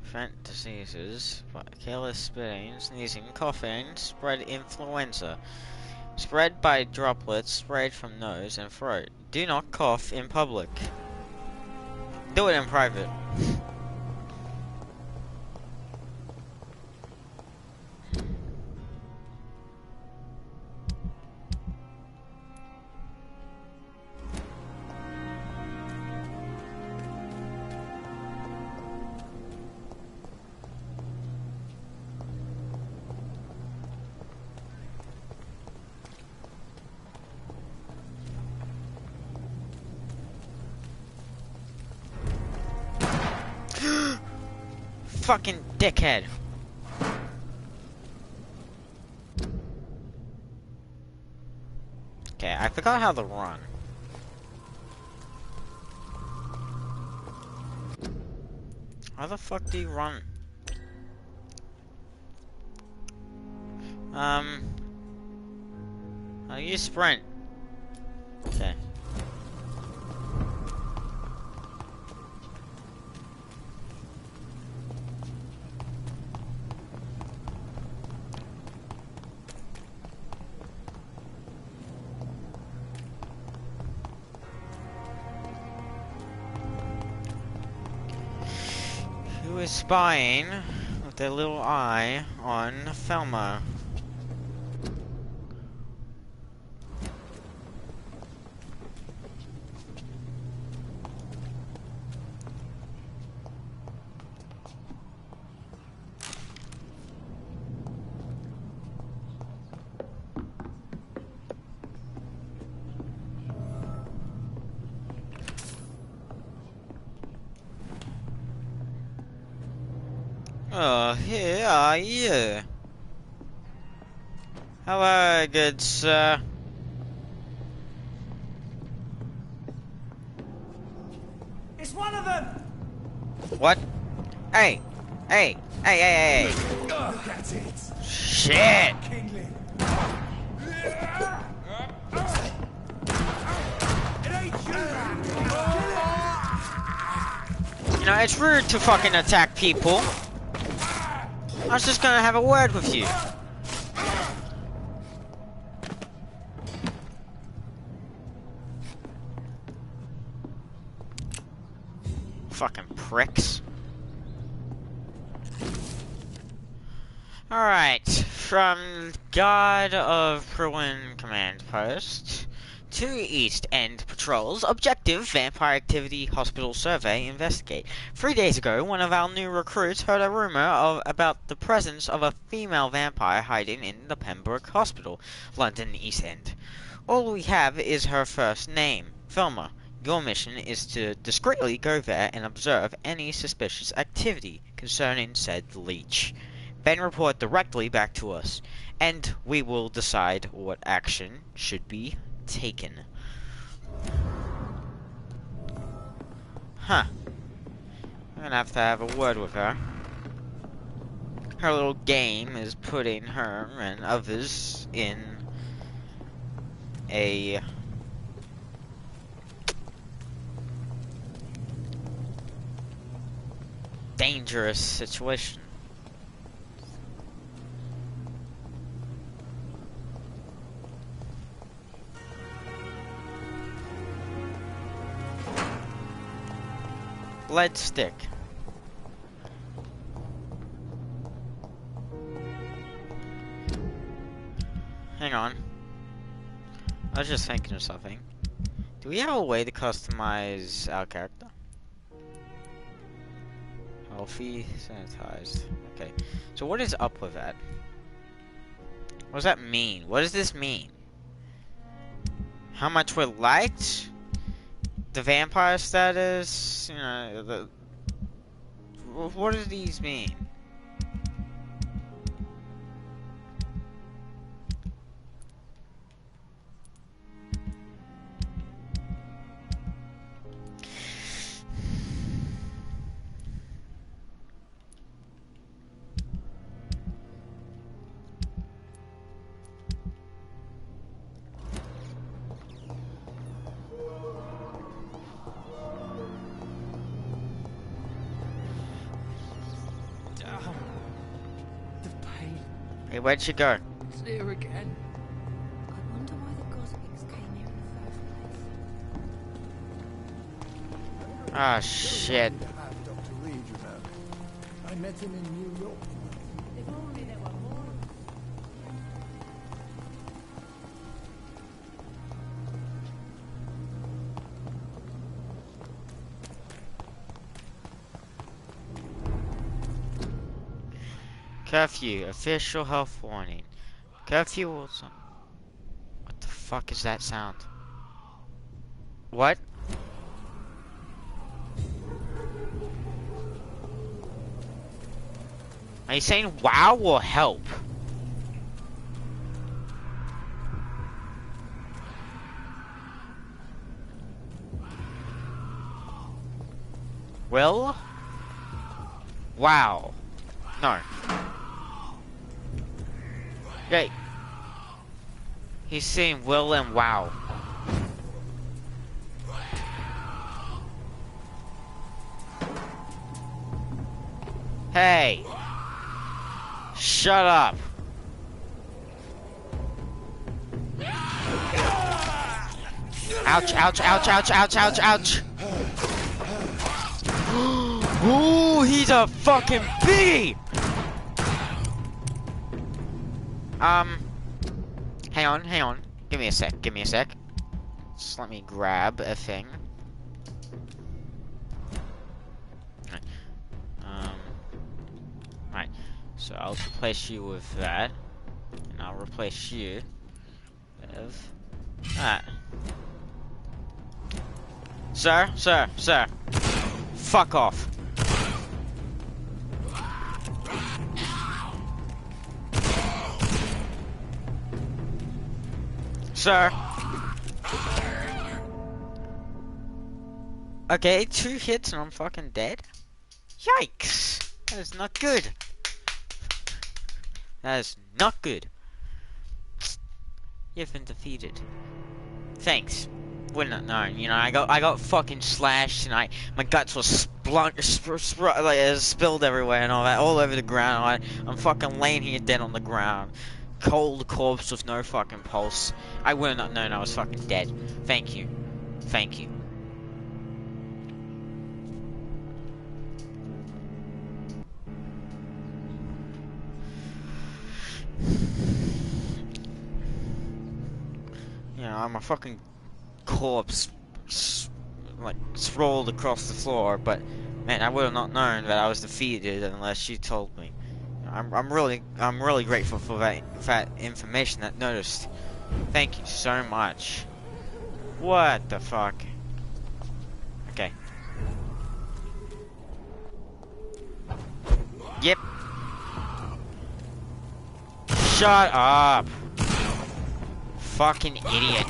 Prevent diseases, careless spitting, sneezing, coughing, spread influenza. Spread by droplets sprayed from nose and throat. Do not cough in public. Do it in private. Fucking dickhead. Okay, I forgot how to run. How the fuck do you run? How do you sprint? Okay. Who is spying with their little eye on Thelma? Oh, here are you. Hello, good sir. It's one of them! What? Hey! Hey! Hey, hey, hey! Look at it! Shit! Kingly. You know, it's rude to fucking attack people. I was just gonna have a word with you. Fucking pricks. Alright, from God of Ruin Command Post to East End Patrols. Objective, Vampire Activity Hospital Survey, investigate. 3 days ago, one of our new recruits heard a rumor about the presence of a female vampire hiding in the Pembroke Hospital, London East End. All we have is her first name, Thelma. Your mission is to discreetly go there and observe any suspicious activity concerning said leech. Then report directly back to us, and we will decide what action should be taken. Huh. I'm gonna have a word with her. Her little game is putting her and others in a dangerous situation. Lead stick. Hang on. I was just thinking of something. Do we have a way to customize our character? Healthy, sanitized. Okay. So what is up with that? What does that mean? What does this mean? How much we're liked? The vampire status? You know, what do these mean? Hey, where'd you go? It's here again. I wonder why the Goslings came here in the first place. Ah, shit. Dr. Reed, you know. I met him in New York. If only there were more. Curfew. Official health warning. Curfew also. What the fuck is that sound? What? Are you saying wow or help? Will? Wow. No. Hey. He's saying will and wow. Hey. Shut up. Ouch, ouch, ouch, ouch, ouch, ouch, ouch. Ooh, he's a fucking bee! Hang on. Give me a sec. Just let me grab a thing. Right. So I'll replace you with that. And I'll replace you with that. Sir. Fuck off. Sir. Okay, 2 hits and I'm fucking dead? Yikes! That is not good. That is not good. You've been defeated. Thanks. Wouldn't have known, you know, I got fucking slashed and my guts were spilled everywhere and all that, all over the ground. I'm fucking laying here dead on the ground. Cold corpse with no fucking pulse. I would not have known I was fucking dead. Thank you. Thank you. You know, I'm a fucking corpse, like, sprawled across the floor, but, man, I would have not known that I was defeated unless you told me. I'm really grateful for that information, that noticed. Thank you so much. What the fuck? Okay. Yep. Shut up. Fucking idiot.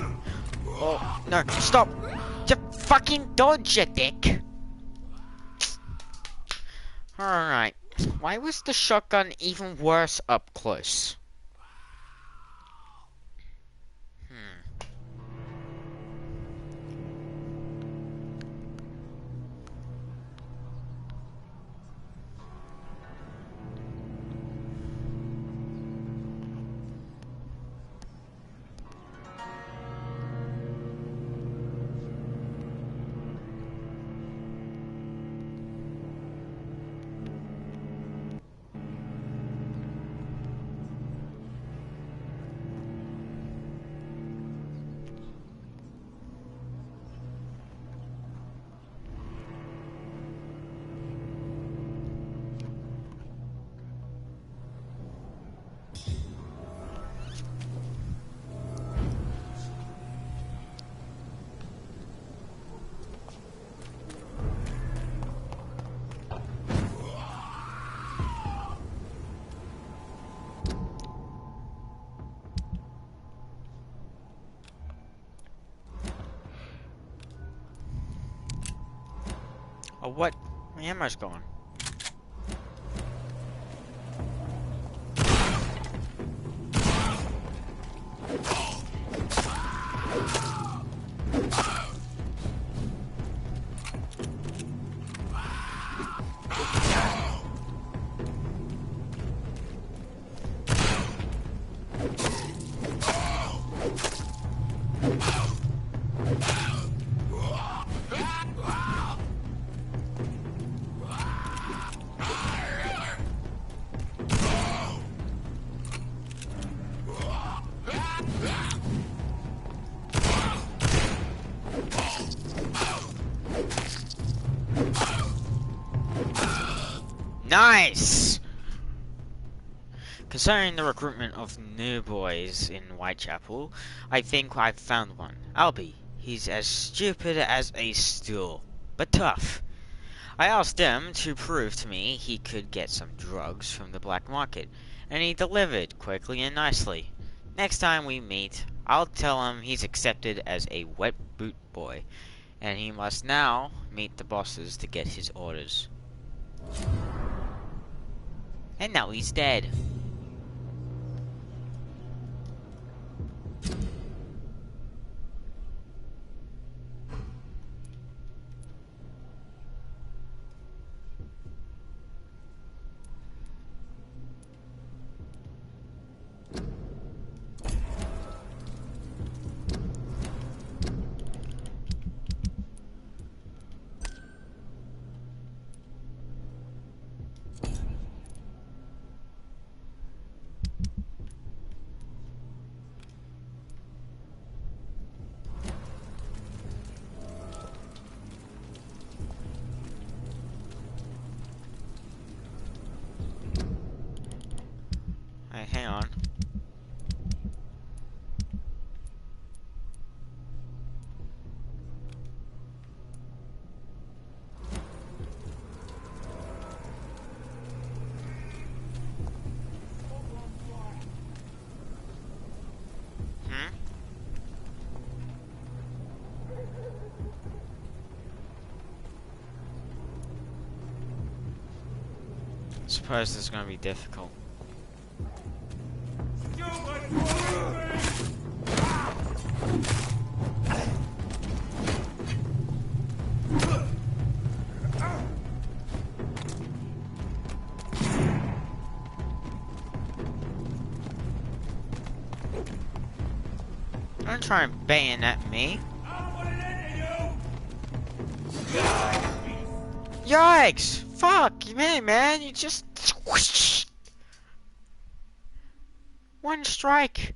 Oh, no, stop. Just fucking dodge, you dick. Alright. Why was the shotgun even worse up close? Oh, what? My ammo's gone. Nice! Concerning the recruitment of new boys in Whitechapel, I think I've found one. Albie. He's as stupid as a stool, but tough. I asked him to prove to me he could get some drugs from the black market, and he delivered quickly and nicely. Next time we meet, I'll tell him he's accepted as a wet boot boy, and he must now meet the bosses to get his orders. And now he's dead. Hey, hang on. Suppose this is gonna be difficult. Don't try and bayonet me. Yikes! Fuck me, man! You just whoosh. One strike.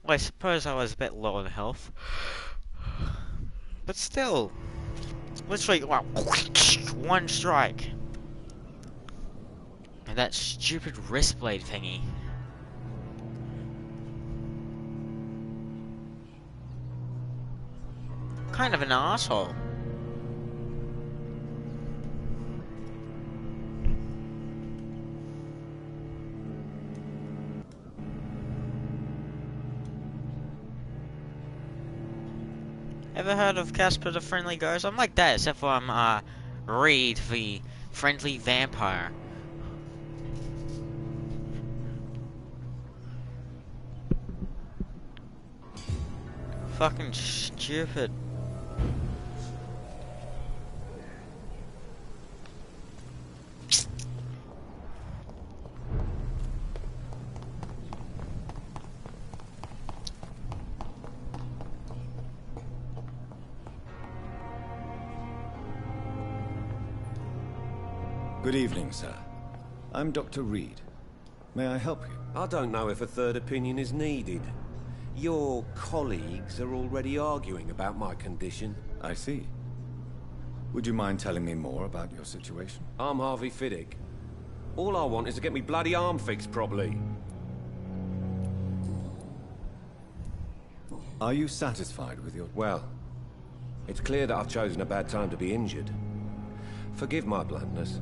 Well, I suppose I was a bit low on health, but still, literally, wow, one strike. And that stupid wrist blade thingy. Kind of an asshole. Ever heard of Casper the Friendly Ghost? I'm like that, except for I'm Reed, the friendly vampire. Fucking stupid. Good evening, sir. I'm Dr. Reed. May I help you? I don't know if a third opinion is needed. Your colleagues are already arguing about my condition. I see. Would you mind telling me more about your situation? I'm Harvey Fiddick. All I want is to get me bloody arm fixed properly. Are you satisfied with your... Well, it's clear that I've chosen a bad time to be injured. Forgive my bluntness,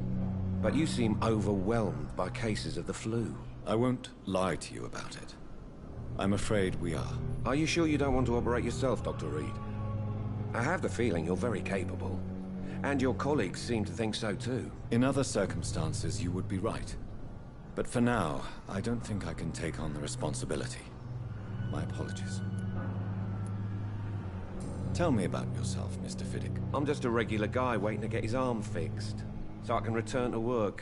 but you seem overwhelmed by cases of the flu. I won't lie to you about it. I'm afraid we are. Are you sure you don't want to operate yourself, Dr. Reed? I have the feeling you're very capable. And your colleagues seem to think so too. In other circumstances, you would be right. But for now, I don't think I can take on the responsibility. My apologies. Tell me about yourself, Mr. Fiddick. I'm just a regular guy waiting to get his arm fixed, so I can return to work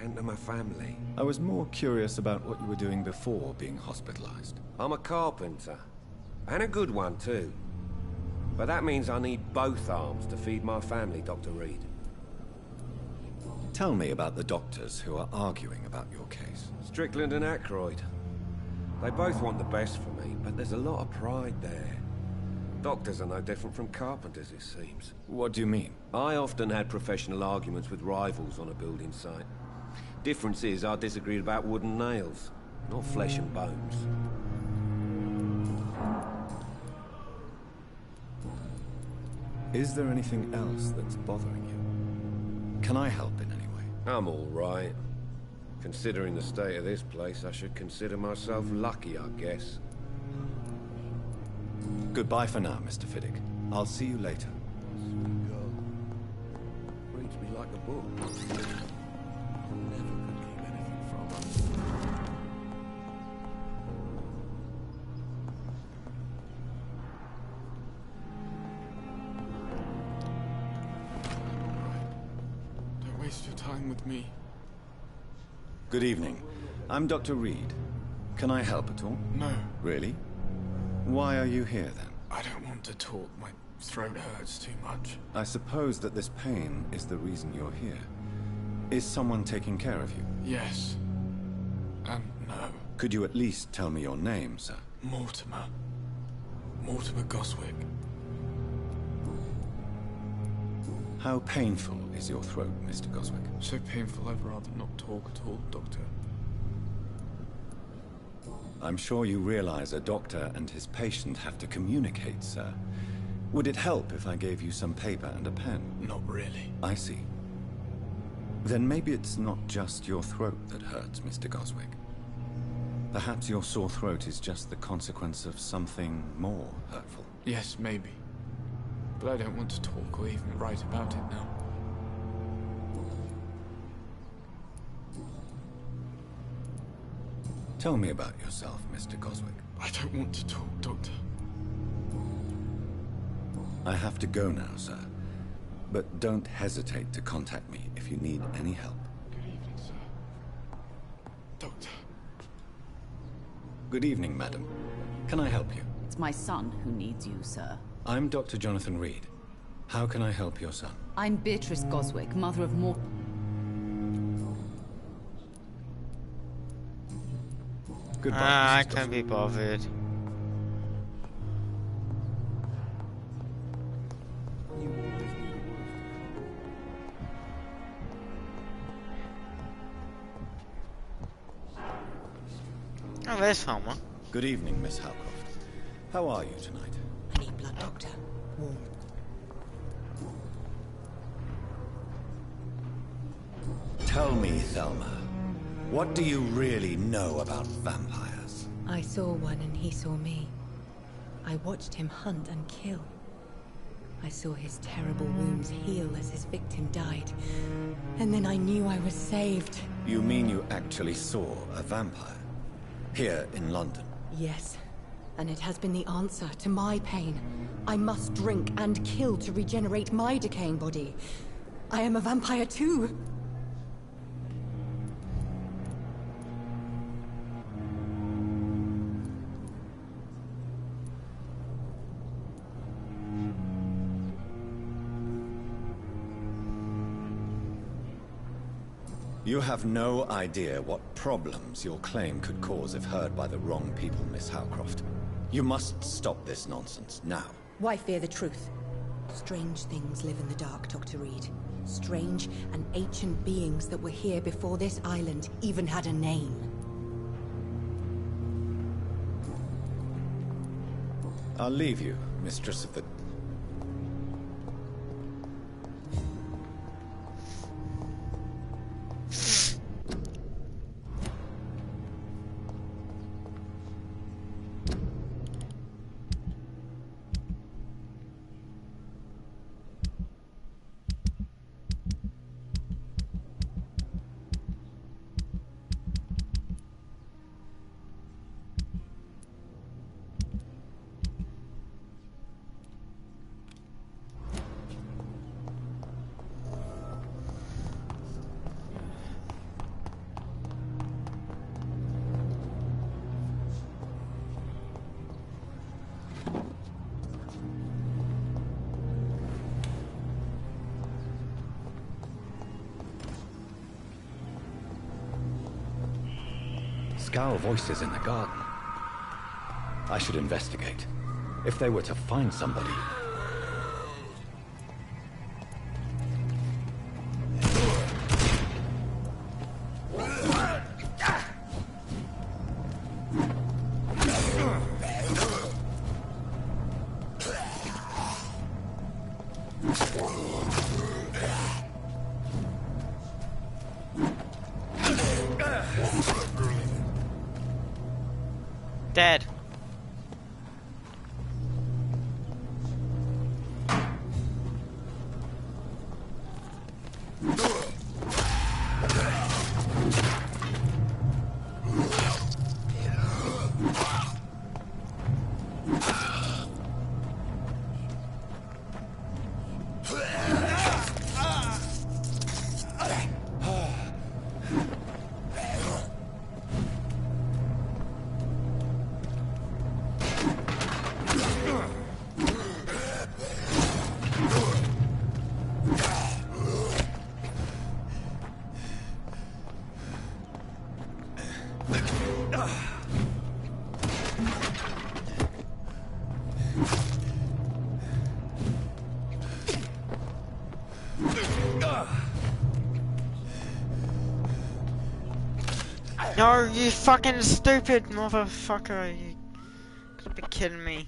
and to my family. I was more curious about what you were doing before being hospitalized. I'm a carpenter, and a good one too. But that means I need both arms to feed my family, Dr. Reed. Tell me about the doctors who are arguing about your case. Strickland and Aykroyd. They both want the best for me, but there's a lot of pride there. Doctors are no different from carpenters, it seems. What do you mean? I often had professional arguments with rivals on a building site. Difference is, I disagreed about wooden nails, not flesh and bones. Is there anything else that's bothering you? Can I help in any way? I'm all right. Considering the state of this place, I should consider myself lucky, I guess. Goodbye for now, Mr. Fiddick. I'll see you later. Sweet girl. Reads me like a book. Never could keep anything from her. Don't waste your time with me. Good evening. I'm Dr. Reed. Can I help at all? No. Really? Why are you here, then? I don't want to talk. My throat hurts too much. I suppose that this pain is the reason you're here. Is someone taking care of you? Yes. And no. Could you at least tell me your name, sir? Mortimer. Mortimer Goswick. How painful is your throat, Mr. Goswick? So painful I'd rather not talk at all, Doctor. I'm sure you realize a doctor and his patient have to communicate, sir. Would it help if I gave you some paper and a pen? Not really. I see. Then maybe it's not just your throat that hurts, Mr. Goswick. Perhaps your sore throat is just the consequence of something more hurtful. Yes, maybe. But I don't want to talk or even write about it now. Tell me about yourself, Mr. Goswick. I don't want to talk, Doctor. I have to go now, sir. But don't hesitate to contact me if you need any help. Good evening, sir. Doctor. Good evening, madam. Can I help you? It's my son who needs you, sir. I'm Dr. Jonathan Reed. How can I help your son? I'm Beatrice Goswick, mother of Mort... Goodbye, I Mrs. can't be bothered. Oh, there's Homer. Good evening, Miss Howcroft. How are you tonight? I need blood, Doctor. Warm. Tell me, Thelma, what do you really know about vampires? I saw one and he saw me. I watched him hunt and kill. I saw his terrible wounds heal as his victim died. And then I knew I was saved. You mean you actually saw a vampire? Here in London? Yes. And it has been the answer to my pain. I must drink and kill to regenerate my decaying body. I am a vampire too. You have no idea what problems your claim could cause if heard by the wrong people, Miss Howcroft. You must stop this nonsense, now. Why fear the truth? Strange things live in the dark, Dr. Reed. Strange and ancient beings that were here before this island even had a name. I'll leave you, mistress of the... Scowl voices in the garden. I should investigate. If they were to find somebody... Dead. No, you fucking stupid motherfucker. You could be kidding me.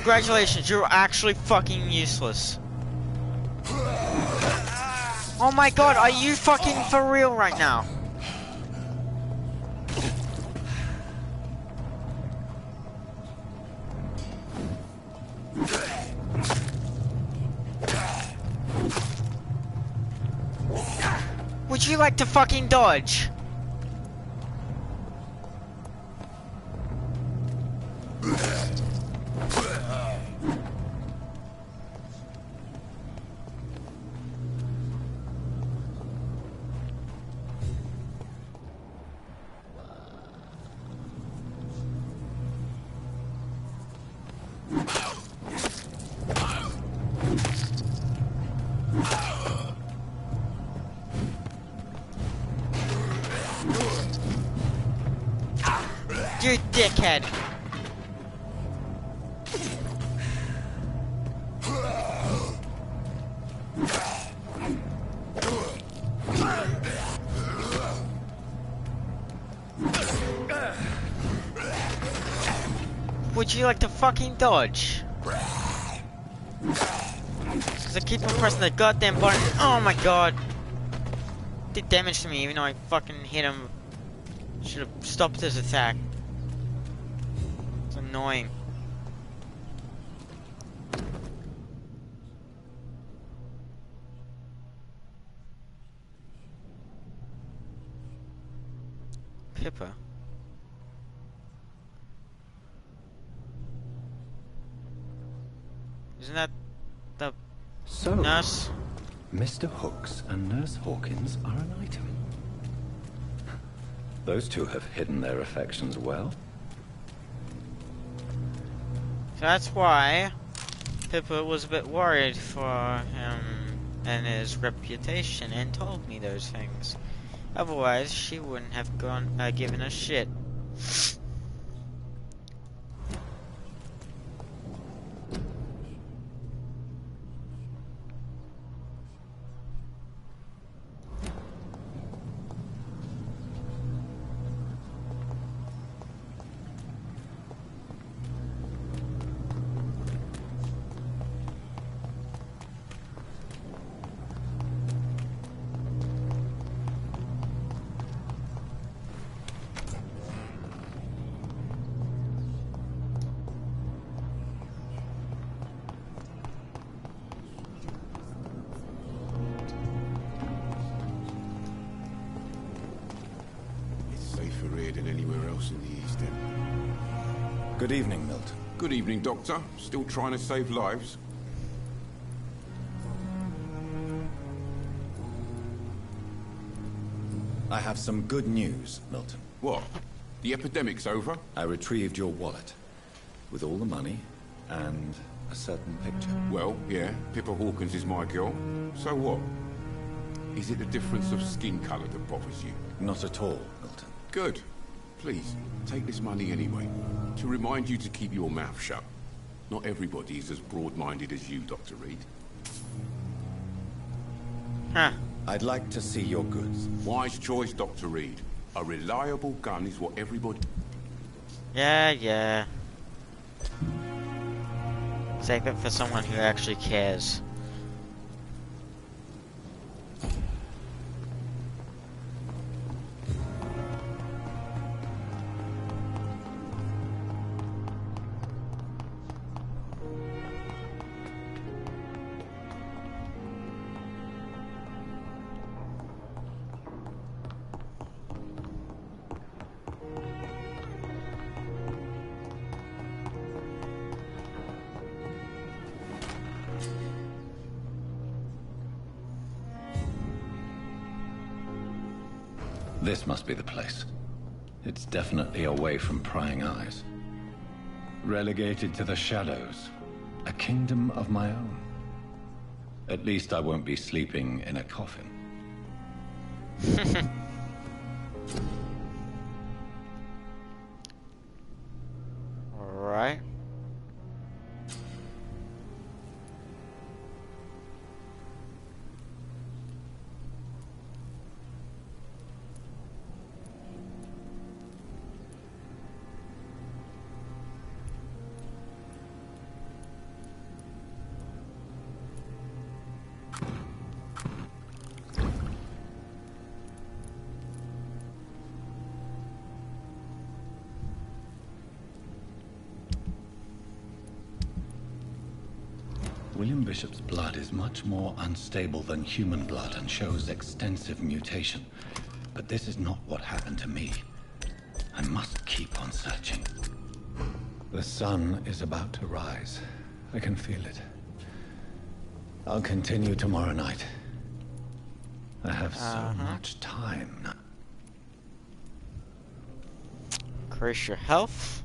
Congratulations, you're actually fucking useless. Oh my god, are you fucking for real right now? Would you like to fucking dodge? You dickhead. Would you like to fucking dodge? Cause I keep on pressing the goddamn button. Oh my god. Did damage to me even though I fucking hit him. Should have stopped his attack. It's annoying. Pippa? Isn't that the nurse? Mr. Hooks and Nurse Hawkins are an item. Those two have hidden their affections well. That's why Pippa was a bit worried for him and his reputation and told me those things. Otherwise, she wouldn't have given a shit. Safer here than anywhere else in the East End. Good evening, Milton. Good evening, Doctor. Still trying to save lives? I have some good news, Milton. What? The epidemic's over? I retrieved your wallet, with all the money, and a certain picture. Well, yeah, Pippa Hawkins is my girl. So what? Is it the difference of skin colour that bothers you? Not at all, Milton. Good. Please, take this money anyway. To remind you to keep your mouth shut. Not everybody is as broad-minded as you, Dr. Reed. Huh. I'd like to see your goods. Wise choice, Dr. Reed. A reliable gun is what everybody... Yeah. Save it for someone who actually cares. This must be the place. It's definitely away from prying eyes. Relegated to the shadows. A kingdom of my own. At least I won't be sleeping in a coffin. Alright. William Bishop's blood is much more unstable than human blood and shows extensive mutation. But this is not what happened to me. I must keep on searching. The sun is about to rise. I can feel it. I'll continue tomorrow night. I have so much time now. Increase your health.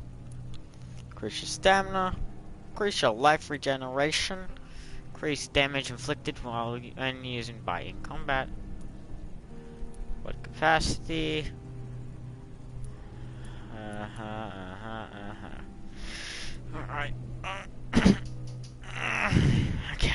Increase your stamina. Increase your life regeneration. Increase damage inflicted while using by in combat. What capacity? Alright. Okay.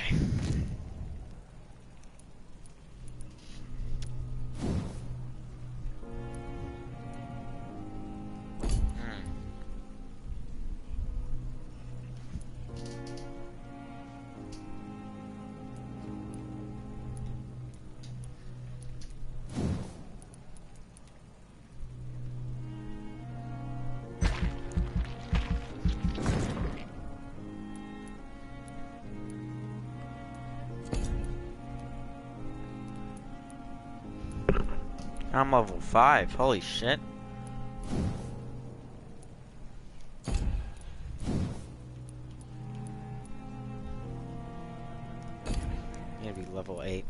I'm level 5, holy shit. Gonna be level 8.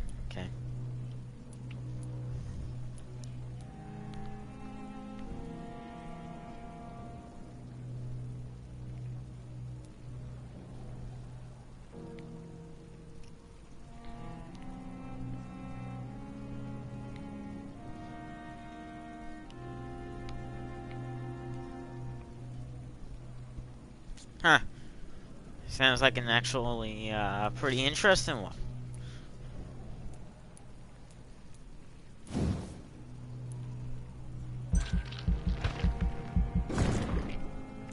Huh. Sounds like an actually pretty interesting one.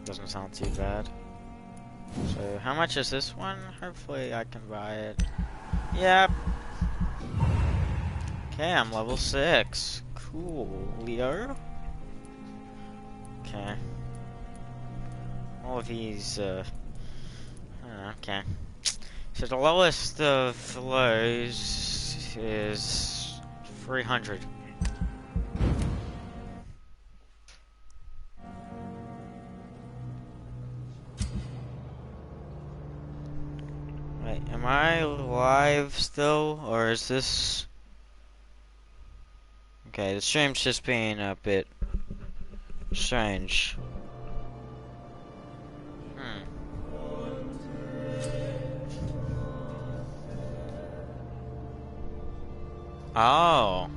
Doesn't sound too bad. So, how much is this one? Hopefully I can buy it. Yep. Okay, I'm level 6. Cool, Leo. Okay. All of these, okay. So the lowest of the lows is 300. Wait, am I live still, or is this... Okay, the stream's just being a bit strange. Oh.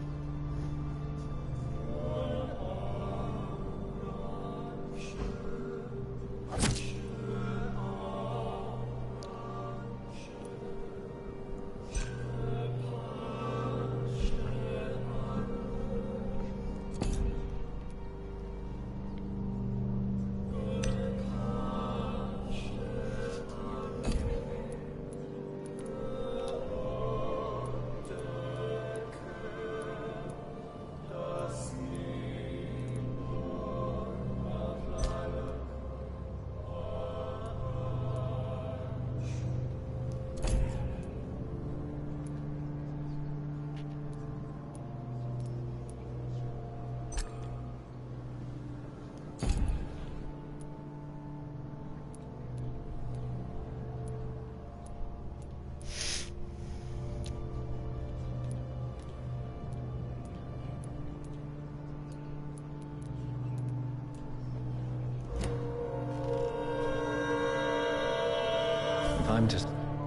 I'm to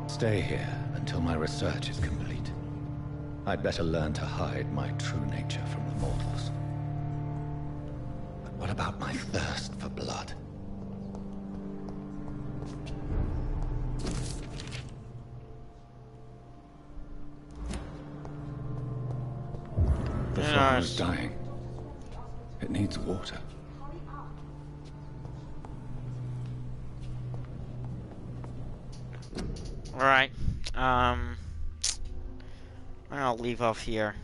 stay here until my research is complete. I'd better learn to hide my true nature from the mortals. But what about my thirst for blood? The flower is dying. It needs water. Alright, I'll leave off here.